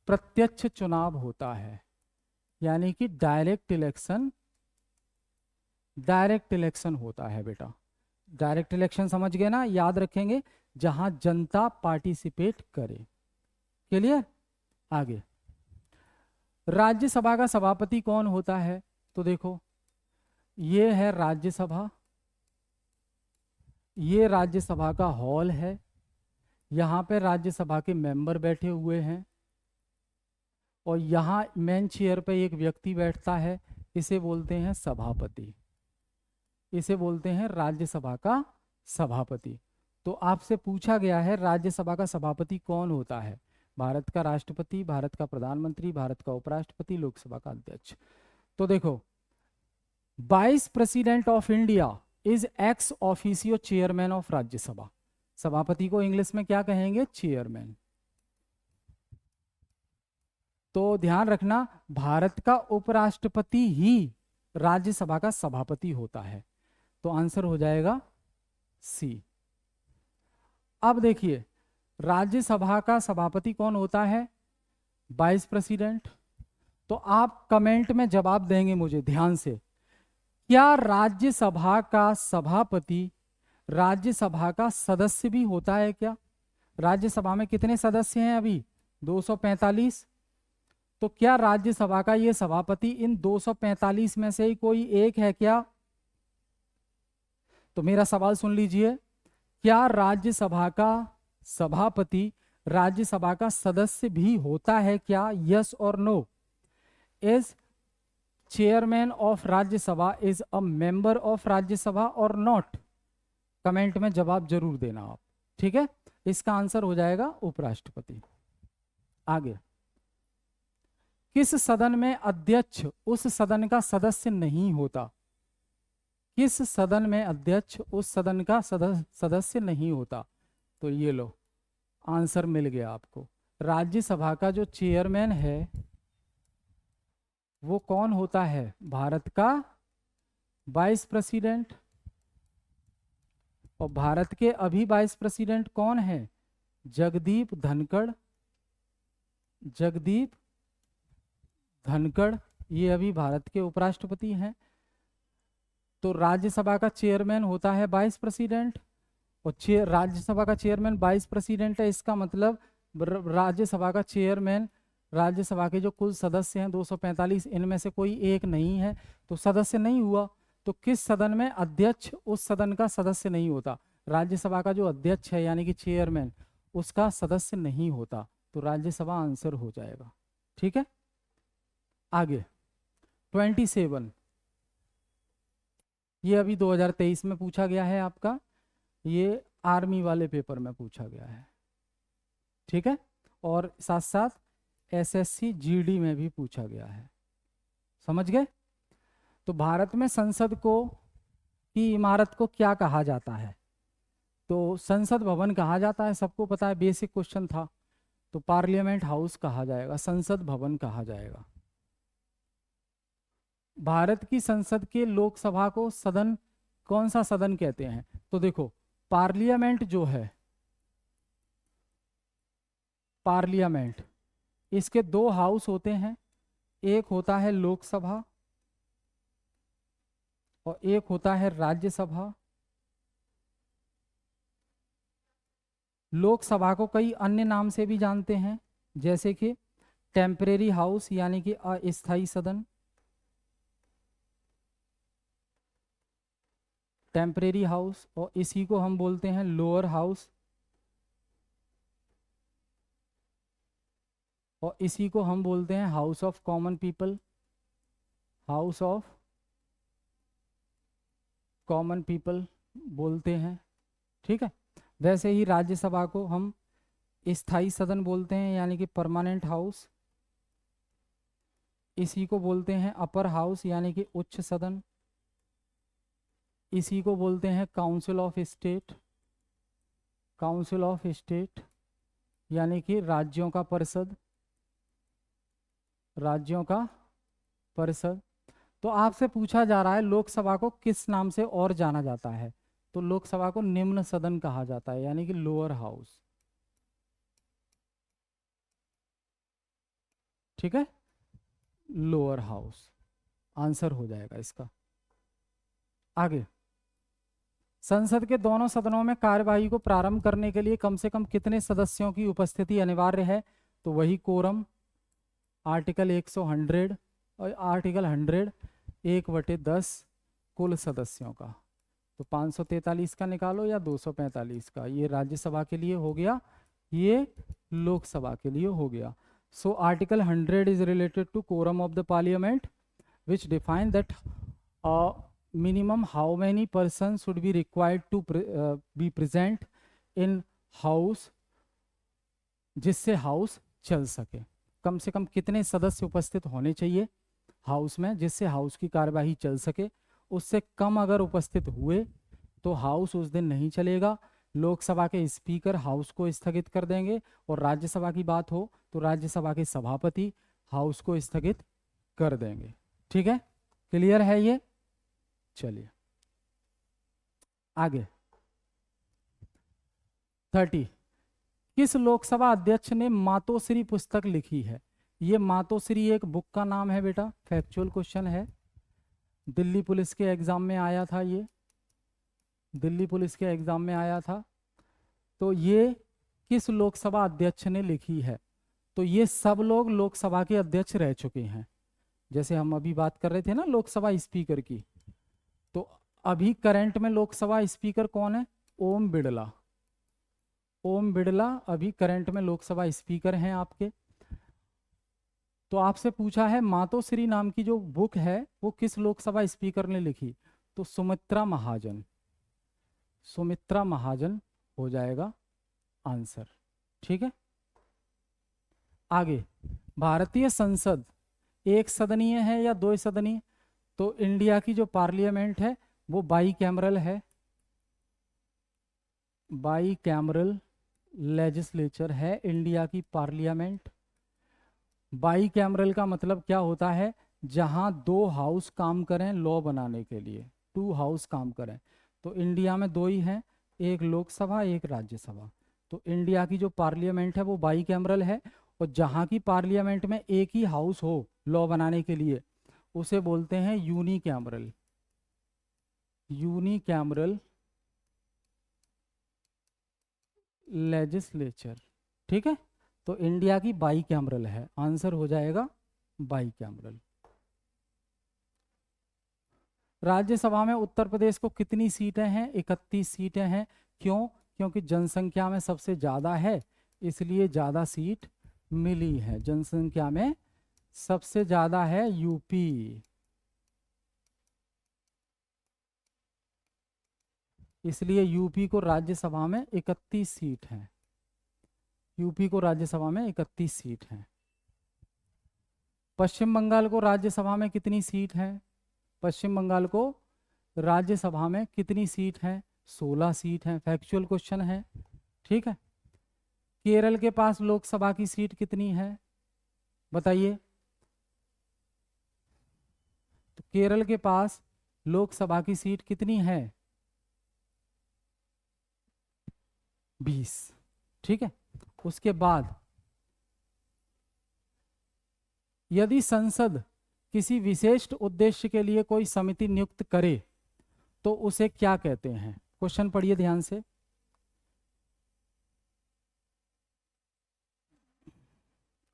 प्रत्यक्ष चुनाव होता है, यानी कि डायरेक्ट इलेक्शन, डायरेक्ट इलेक्शन होता है बेटा। डायरेक्ट इलेक्शन समझ गए ना, याद रखेंगे, जहां जनता पार्टिसिपेट करे। क्लियर, आगे, राज्यसभा का सभापति कौन होता है, तो देखो ये है राज्यसभा, ये राज्यसभा का हॉल है, यहाँ पे राज्यसभा के मेंबर बैठे हुए हैं, और यहाँ मेन चेयर पे एक व्यक्ति बैठता है, इसे बोलते हैं सभापति, इसे बोलते हैं राज्यसभा का सभापति। तो आपसे पूछा गया है राज्यसभा का सभापति कौन होता है, भारत का राष्ट्रपति, भारत का प्रधानमंत्री, भारत का उपराष्ट्रपति, लोकसभा का अध्यक्ष। तो देखो, vice president of India is ex officio chairman of Rajya Sabha. सभापति को इंग्लिश में क्या कहेंगे, चेयरमैन। तो ध्यान रखना, भारत का उपराष्ट्रपति ही राज्यसभा का सभापति होता है, तो आंसर हो जाएगा सी। अब देखिए, राज्यसभा का सभापति कौन होता है, वाइस प्रेसिडेंट। तो आप कमेंट में जवाब देंगे मुझे ध्यान से, क्या राज्यसभा का सभापति राज्यसभा का सदस्य भी होता है क्या? राज्यसभा में कितने सदस्य हैं अभी, 245। तो क्या राज्यसभा का ये सभापति इन 245 में से ही कोई एक है क्या? तो मेरा सवाल सुन लीजिए, क्या राज्यसभा का सभापति राज्यसभा का सदस्य भी होता है क्या, यस और no? Is chairman of Rajya Sabha is a member of Rajya Sabha और नॉट? कमेंट में जवाब जरूर देना आप, ठीक है। इसका आंसर हो जाएगा उपराष्ट्रपति। आगे, किस सदन में अध्यक्ष उस सदन का सदस्य नहीं होता? किस सदन में अध्यक्ष उस सदन का सदस्य नहीं होता? तो ये लो, आंसर मिल गया आपको। राज्यसभा का जो चेयरमैन है वो कौन होता है? भारत का वाइस प्रेसिडेंट। और भारत के अभी वाइस प्रेसिडेंट कौन है? जगदीप धनखड़। जगदीप धनखड़ ये अभी भारत के उपराष्ट्रपति हैं। तो राज्यसभा का चेयरमैन होता है वाइस प्रेसिडेंट, और राज्यसभा का चेयरमैन वाइस प्रेसिडेंट है, इसका मतलब राज्यसभा का चेयरमैन राज्यसभा के जो कुल सदस्य हैं 245, इनमें से कोई एक नहीं है तो सदस्य नहीं हुआ। तो किस सदन में अध्यक्ष उस सदन का सदस्य नहीं होता? राज्यसभा का जो अध्यक्ष है यानी कि चेयरमैन, उसका सदस्य नहीं होता, तो राज्यसभा आंसर हो जाएगा। ठीक है, आगे 27, ये अभी 2023 में पूछा गया है आपका, ये आर्मी वाले पेपर में पूछा गया है। ठीक है, और साथ साथ एसएससी जीडी में भी पूछा गया है। समझ गए? तो भारत में संसद को की इमारत को क्या कहा जाता है? तो संसद भवन कहा जाता है, सबको पता है, बेसिक क्वेश्चन था। तो पार्लियामेंट हाउस कहा जाएगा, संसद भवन कहा जाएगा। भारत की संसद के लोकसभा को सदन, कौन सा सदन कहते हैं? तो देखो, पार्लियामेंट जो है, पार्लियामेंट, इसके दो हाउस होते हैं, एक होता है लोकसभा और एक होता है राज्यसभा। लोकसभा को कई अन्य नाम से भी जानते हैं, जैसे कि टेम्परेरी हाउस यानी कि अस्थायी सदन, टेम्परेरी हाउस, और इसी को हम बोलते हैं लोअर हाउस, और इसी को हम बोलते हैं house of common people, house of common people बोलते हैं। ठीक है, वैसे ही राज्यसभा को हम स्थायी सदन बोलते हैं यानी कि परमानेंट हाउस, इसी को बोलते हैं अपर हाउस यानी कि उच्च सदन, इसी को बोलते हैं council of state, council of state यानी कि राज्यों का परिषद, राज्यों का परिषद। तो आपसे पूछा जा रहा है लोकसभा को किस नाम से और जाना जाता है? तो लोकसभा को निम्न सदन कहा जाता है यानी कि लोअर हाउस। ठीक है, लोअर हाउस आंसर हो जाएगा इसका। आगे, संसद के दोनों सदनों में कार्यवाही को प्रारंभ करने के लिए कम से कम कितने सदस्यों की उपस्थिति अनिवार्य है? तो वही कोरम, आर्टिकल 100 और आर्टिकल 100, 1/10 कुल सदस्यों का। तो 543 का निकालो या 245 का, ये राज्यसभा के लिए हो गया, ये लोकसभा के लिए हो गया। So article 100 is related to quorum of the parliament which define that minimum how many persons should be required to be present in house, जिससे हाउस चल सके। कम से कम कितने सदस्य उपस्थित होने चाहिए हाउस में जिससे हाउस की कार्यवाही चल सके? उससे कम अगर उपस्थित हुए तो हाउस उस दिन नहीं चलेगा, लोकसभा के स्पीकर हाउस को स्थगित कर देंगे, और राज्यसभा की बात हो तो राज्यसभा के सभापति हाउस को स्थगित कर देंगे। ठीक है, क्लियर है ये? चलिए आगे 30, किस लोकसभा अध्यक्ष ने मातोश्री पुस्तक लिखी है? ये मातोश्री एक बुक का नाम है बेटा, फैक्चुअल क्वेश्चन है, दिल्ली पुलिस के एग्जाम में आया था, ये दिल्ली पुलिस के एग्जाम में आया था। तो ये किस लोकसभा अध्यक्ष ने लिखी है? तो ये सब लोग लोकसभा के अध्यक्ष रह चुके हैं, जैसे हम अभी बात कर रहे थे ना लोकसभा स्पीकर की, तो अभी करंट में लोकसभा स्पीकर कौन है? ओम बिड़ला। ओम बिड़ला अभी करंट में लोकसभा स्पीकर हैं आपके। तो आपसे पूछा है मातोश्री नाम की जो बुक है वो किस लोकसभा स्पीकर ने लिखी? तो सुमित्रा महाजन, सुमित्रा महाजन हो जाएगा आंसर। ठीक है, आगे, भारतीय संसद एक सदनीय है या दो सदनीय? तो इंडिया की जो पार्लियामेंट है वो बाई कैमरल है, बाई कैमरल लेजिस्लेचर है इंडिया की पार्लियामेंट। बाई कैमरल का मतलब क्या होता है? जहां दो हाउस काम करें लॉ बनाने के लिए, टू हाउस काम करें। तो इंडिया में दो ही हैं, एक लोकसभा एक राज्यसभा। तो इंडिया की जो पार्लियामेंट है वो बाई कैमरल है, और जहां की पार्लियामेंट में एक ही हाउस हो लॉ बनाने के लिए उसे बोलते हैं unicameral, unicameral legislature. ठीक है, तो इंडिया की बाईकैमरल है, आंसर हो जाएगा बाईकैमरल। राज्यसभा में उत्तर प्रदेश को कितनी सीटें हैं? 31 सीटें हैं। क्यों? क्योंकि जनसंख्या में सबसे ज़्यादा है, इसलिए ज़्यादा सीट मिली है। जनसंख्या में सबसे ज़्यादा है यूपी, इसलिए यूपी को राज्यसभा में 31 सीट हैं। यूपी को राज्यसभा में 31 सीट हैं। पश्चिम बंगाल को राज्यसभा में कितनी सीट है? पश्चिम बंगाल को राज्यसभा में कितनी सीट है? 16 सीट है। फैक्चुअल क्वेश्चन है, ठीक है। केरल के पास लोकसभा की सीट कितनी है बताइए? तो केरल के पास लोकसभा की सीट कितनी है? 20, ठीक है। उसके बाद यदि संसद किसी विशिष्ट उद्देश्य के लिए कोई समिति नियुक्त करे तो उसे क्या कहते हैं? क्वेश्चन पढ़िए ध्यान से।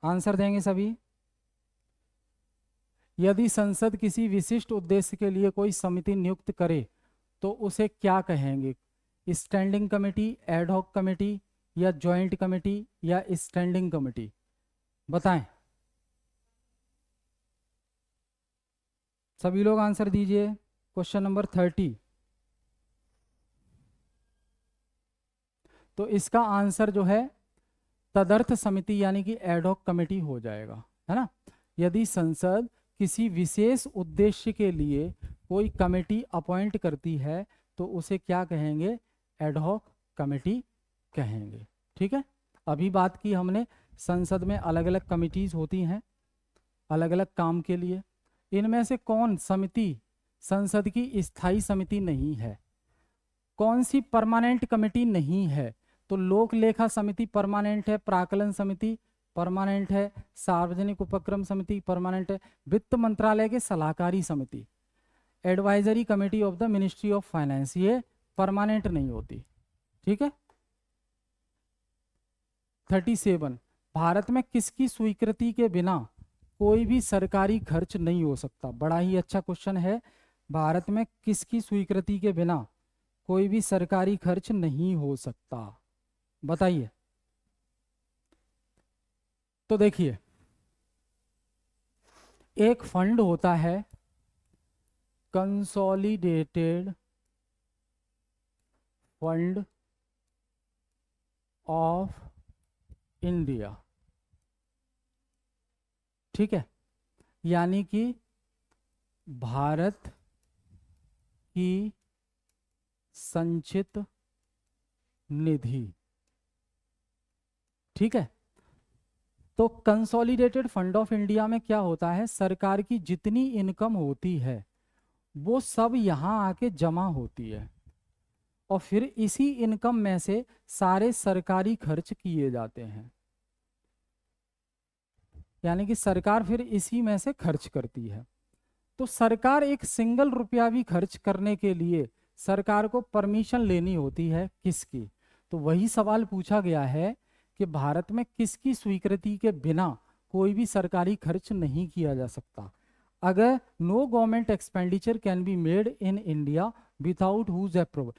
आंसर देंगे सभी। यदि संसद किसी विशिष्ट उद्देश्य के लिए कोई समिति नियुक्त करे तो उसे क्या कहेंगे? स्टैंडिंग कमेटी, एडहॉक कमेटी, या जॉइंट कमेटी, या स्टैंडिंग कमेटी? बताएं सभी लोग, आंसर दीजिए। Question number 30। तो इसका आंसर जो है तदर्थ समिति यानी कि एडहॉक कमेटी हो जाएगा, है ना। यदि संसद किसी विशेष उद्देश्य के लिए कोई कमेटी अपॉइंट करती है तो उसे क्या कहेंगे? एडहॉक कमेटी कहेंगे, ठीक है। अभी बात की हमने संसद में अलग अलग कमिटीज होती हैं अलग अलग काम के लिए। इनमें से कौन समिति संसद की स्थायी समिति नहीं है? कौन सी परमानेंट कमेटी नहीं है? तो लोक लेखा समिति परमानेंट है, प्राकलन समिति परमानेंट है, सार्वजनिक उपक्रम समिति परमानेंट है, वित्त मंत्रालय के सलाहकारी समिति, advisory committee of the ministry of finance, ये परमानेंट नहीं होती, ठीक है। 37, भारत में किसकी स्वीकृति के बिना कोई भी सरकारी खर्च नहीं हो सकता? बड़ा ही अच्छा क्वेश्चन है। भारत में किसकी स्वीकृति के बिना कोई भी सरकारी खर्च नहीं हो सकता? बताइए। तो देखिए, एक फंड होता है कंसोलिडेटेड फंड ऑफ इंडिया, ठीक है, यानी कि भारत की संचित निधि, ठीक है। तो कंसोलिडेटेड फंड ऑफ इंडिया में क्या होता है? सरकार की जितनी इनकम होती है वो सब यहां आके जमा होती है और फिर इसी इनकम में से सारे सरकारी खर्च किए जाते हैं, यानी कि सरकार फिर इसी में से खर्च करती है। तो सरकार एक सिंगल रुपया भी खर्च करने के लिए सरकार को परमिशन लेनी होती है, किसकी? तो वही सवाल पूछा गया है कि भारत में किसकी स्वीकृति के बिना कोई भी सरकारी खर्च नहीं किया जा सकता। अगर no government expenditure can be made in India without whose approval,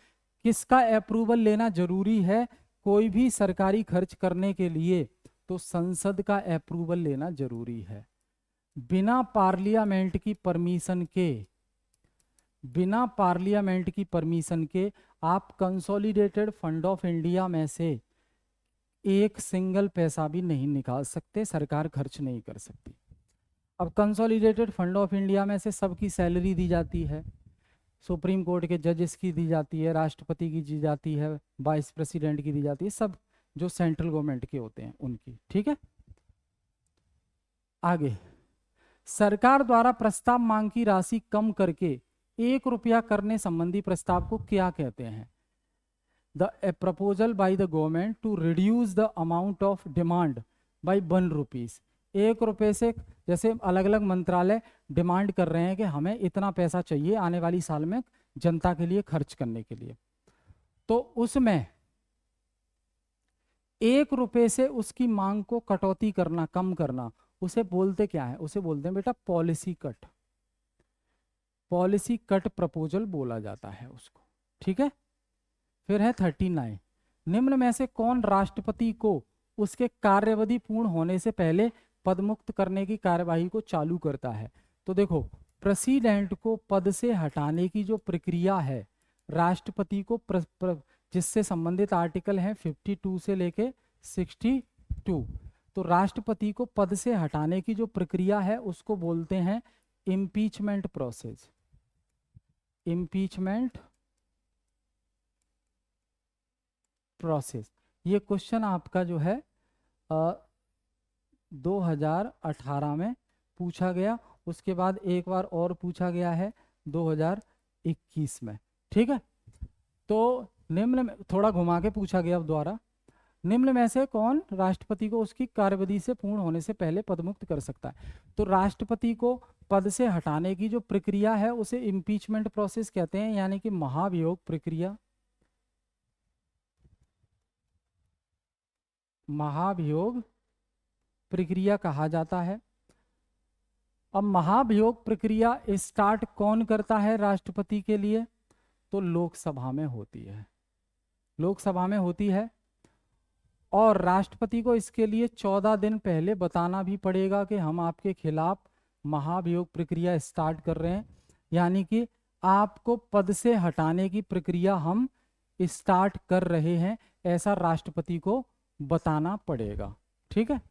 किसका अप्रूवल लेना जरूरी है कोई भी सरकारी खर्च करने के लिए? तो संसद का अप्रूवल लेना जरूरी है। बिना पार्लियामेंट की परमिशन के, बिना पार्लियामेंट की परमिशन के आप कंसोलिडेटेड फंड ऑफ इंडिया में से एक सिंगल पैसा भी नहीं निकाल सकते, सरकार खर्च नहीं कर सकती। अब कंसोलिडेटेड फंड ऑफ इंडिया में से सबकी सैलरी दी जाती है, सुप्रीम कोर्ट के जजेस की दी जाती है, राष्ट्रपति की दी जाती है, वाइस प्रेसिडेंट की दी जाती है, सब जो सेंट्रल गवर्नमेंट के होते हैं उनकी, ठीक है। आगे, सरकार द्वारा प्रस्ताव मांग की राशि कम करके 1 रुपया करने संबंधी प्रस्ताव को क्या कहते हैं? The proposal by the government to reduce the amount of demand by 1 rupees. 1 रुपये से, जैसे अलग अलग मंत्रालय डिमांड कर रहे हैं कि हमें इतना पैसा चाहिए आने वाली साल में जनता के लिए खर्च करने के लिए, तो उसमें 1 रुपए से उसकी मांग को कटौती करना, कम करना, उसे बोलते क्या है? उसे बोलते हैं बेटा policy cut. Policy cut proposal बोला जाता है उसको। ठीक है, फिर है 39, निम्न में से कौन राष्ट्रपति को उसके कार्यावधि पूर्ण होने से पहले पदमुक्त करने की कार्यवाही को चालू करता है? तो देखो, प्रेसिडेंट को पद से हटाने की जो प्रक्रिया है राष्ट्रपति को जिससे संबंधित आर्टिकल है 52 से लेके 62, तो राष्ट्रपति को पद से हटाने की जो प्रक्रिया है उसको बोलते हैं इम्पीचमेंट प्रोसेस। Impeachment process. ये क्वेश्चन आपका जो है 2018 में पूछा गया, उसके बाद एक बार और पूछा गया है 2021 में। ठीक है, तो निम्न में थोड़ा घुमा के पूछा गया द्वारा, निम्न में से कौन राष्ट्रपति को उसकी कार्यविधि से पूर्ण होने से पहले पदमुक्त कर सकता है? तो राष्ट्रपति को पद से हटाने की जो प्रक्रिया है उसे इम्पीचमेंट प्रोसेस कहते हैं, यानी कि महाभियोग प्रक्रिया। महाभियोग प्रक्रिया कहा जाता है। अब महाभियोग प्रक्रिया स्टार्ट कौन करता है राष्ट्रपति के लिए? तो लोकसभा में होती है, लोकसभा में होती है। और राष्ट्रपति को इसके लिए 14 दिन पहले बताना भी पड़ेगा कि हम आपके खिलाफ महाभियोग प्रक्रिया स्टार्ट कर रहे हैं, यानी कि आपको पद से हटाने की प्रक्रिया हम स्टार्ट कर रहे हैं, ऐसा राष्ट्रपति को बताना पड़ेगा। ठीक है,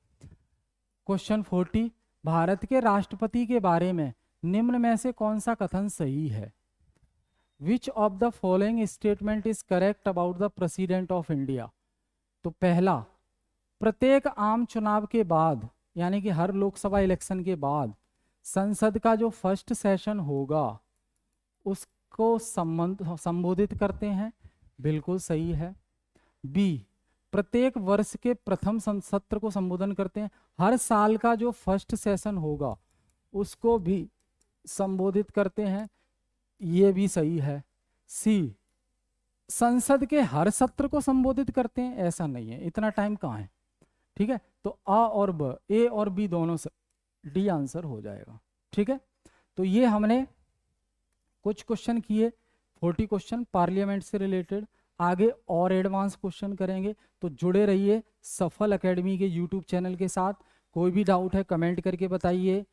क्वेश्चन 40, भारत के राष्ट्रपति के बारे में निम्न में से कौन सा कथन सही है? Which of the following statement is correct about the president of India? तो पहला, प्रत्येक आम चुनाव के बाद, यानी कि हर लोकसभा इलेक्शन के बाद संसद का जो फर्स्ट सेशन होगा उसको संबोधित करते हैं, बिल्कुल सही है। बी, प्रत्येक वर्ष के प्रथम सत्र को संबोधन करते हैं, हर साल का जो फर्स्ट सेशन होगा उसको भी संबोधित करते हैं, ये भी सही है। सी, संसद के हर सत्र को संबोधित करते हैं, ऐसा नहीं है, इतना टाइम कहाँ है। ठीक है, तो आ और ब, ए और बी दोनों से डी आंसर हो जाएगा। ठीक है, तो ये हमने कुछ क्वेश्चन किए, 40 क्वेश्चन पार्लियामेंट से रिलेटेड। आगे और एडवांस क्वेश्चन करेंगे, तो जुड़े रहिए सफल एकेडमी के यूट्यूब चैनल के साथ। कोई भी डाउट है कमेंट करके बताइए।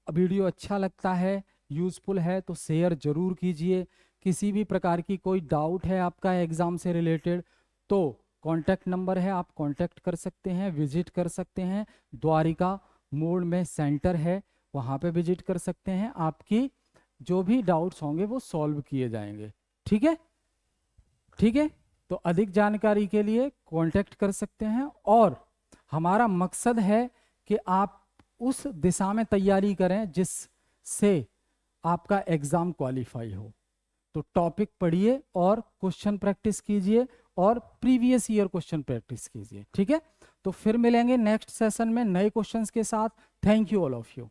वीडियो अच्छा लगता है, यूजफुल है तो शेयर जरूर कीजिए। किसी भी प्रकार की कोई डाउट है आपका एग्जाम से रिलेटेड तो कॉन्टैक्ट नंबर है, आप कॉन्टैक्ट कर सकते हैं, विजिट कर सकते हैं। द्वारिका मोड़ में सेंटर है, वहाँ पे विजिट कर सकते हैं, आपकी जो भी डाउट्स होंगे वो सॉल्व किए जाएंगे। ठीक है, ठीक है, तो अधिक जानकारी के लिए कांटेक्ट कर सकते हैं। और हमारा मकसद है कि आप उस दिशा में तैयारी करें जिससे आपका एग्जाम क्वालिफाई हो। तो टॉपिक पढ़िए और क्वेश्चन प्रैक्टिस कीजिए और प्रीवियस ईयर क्वेश्चन प्रैक्टिस कीजिए। ठीक है, तो फिर मिलेंगे नेक्स्ट सेशन में नए क्वेश्चंस के साथ। Thank you all of you.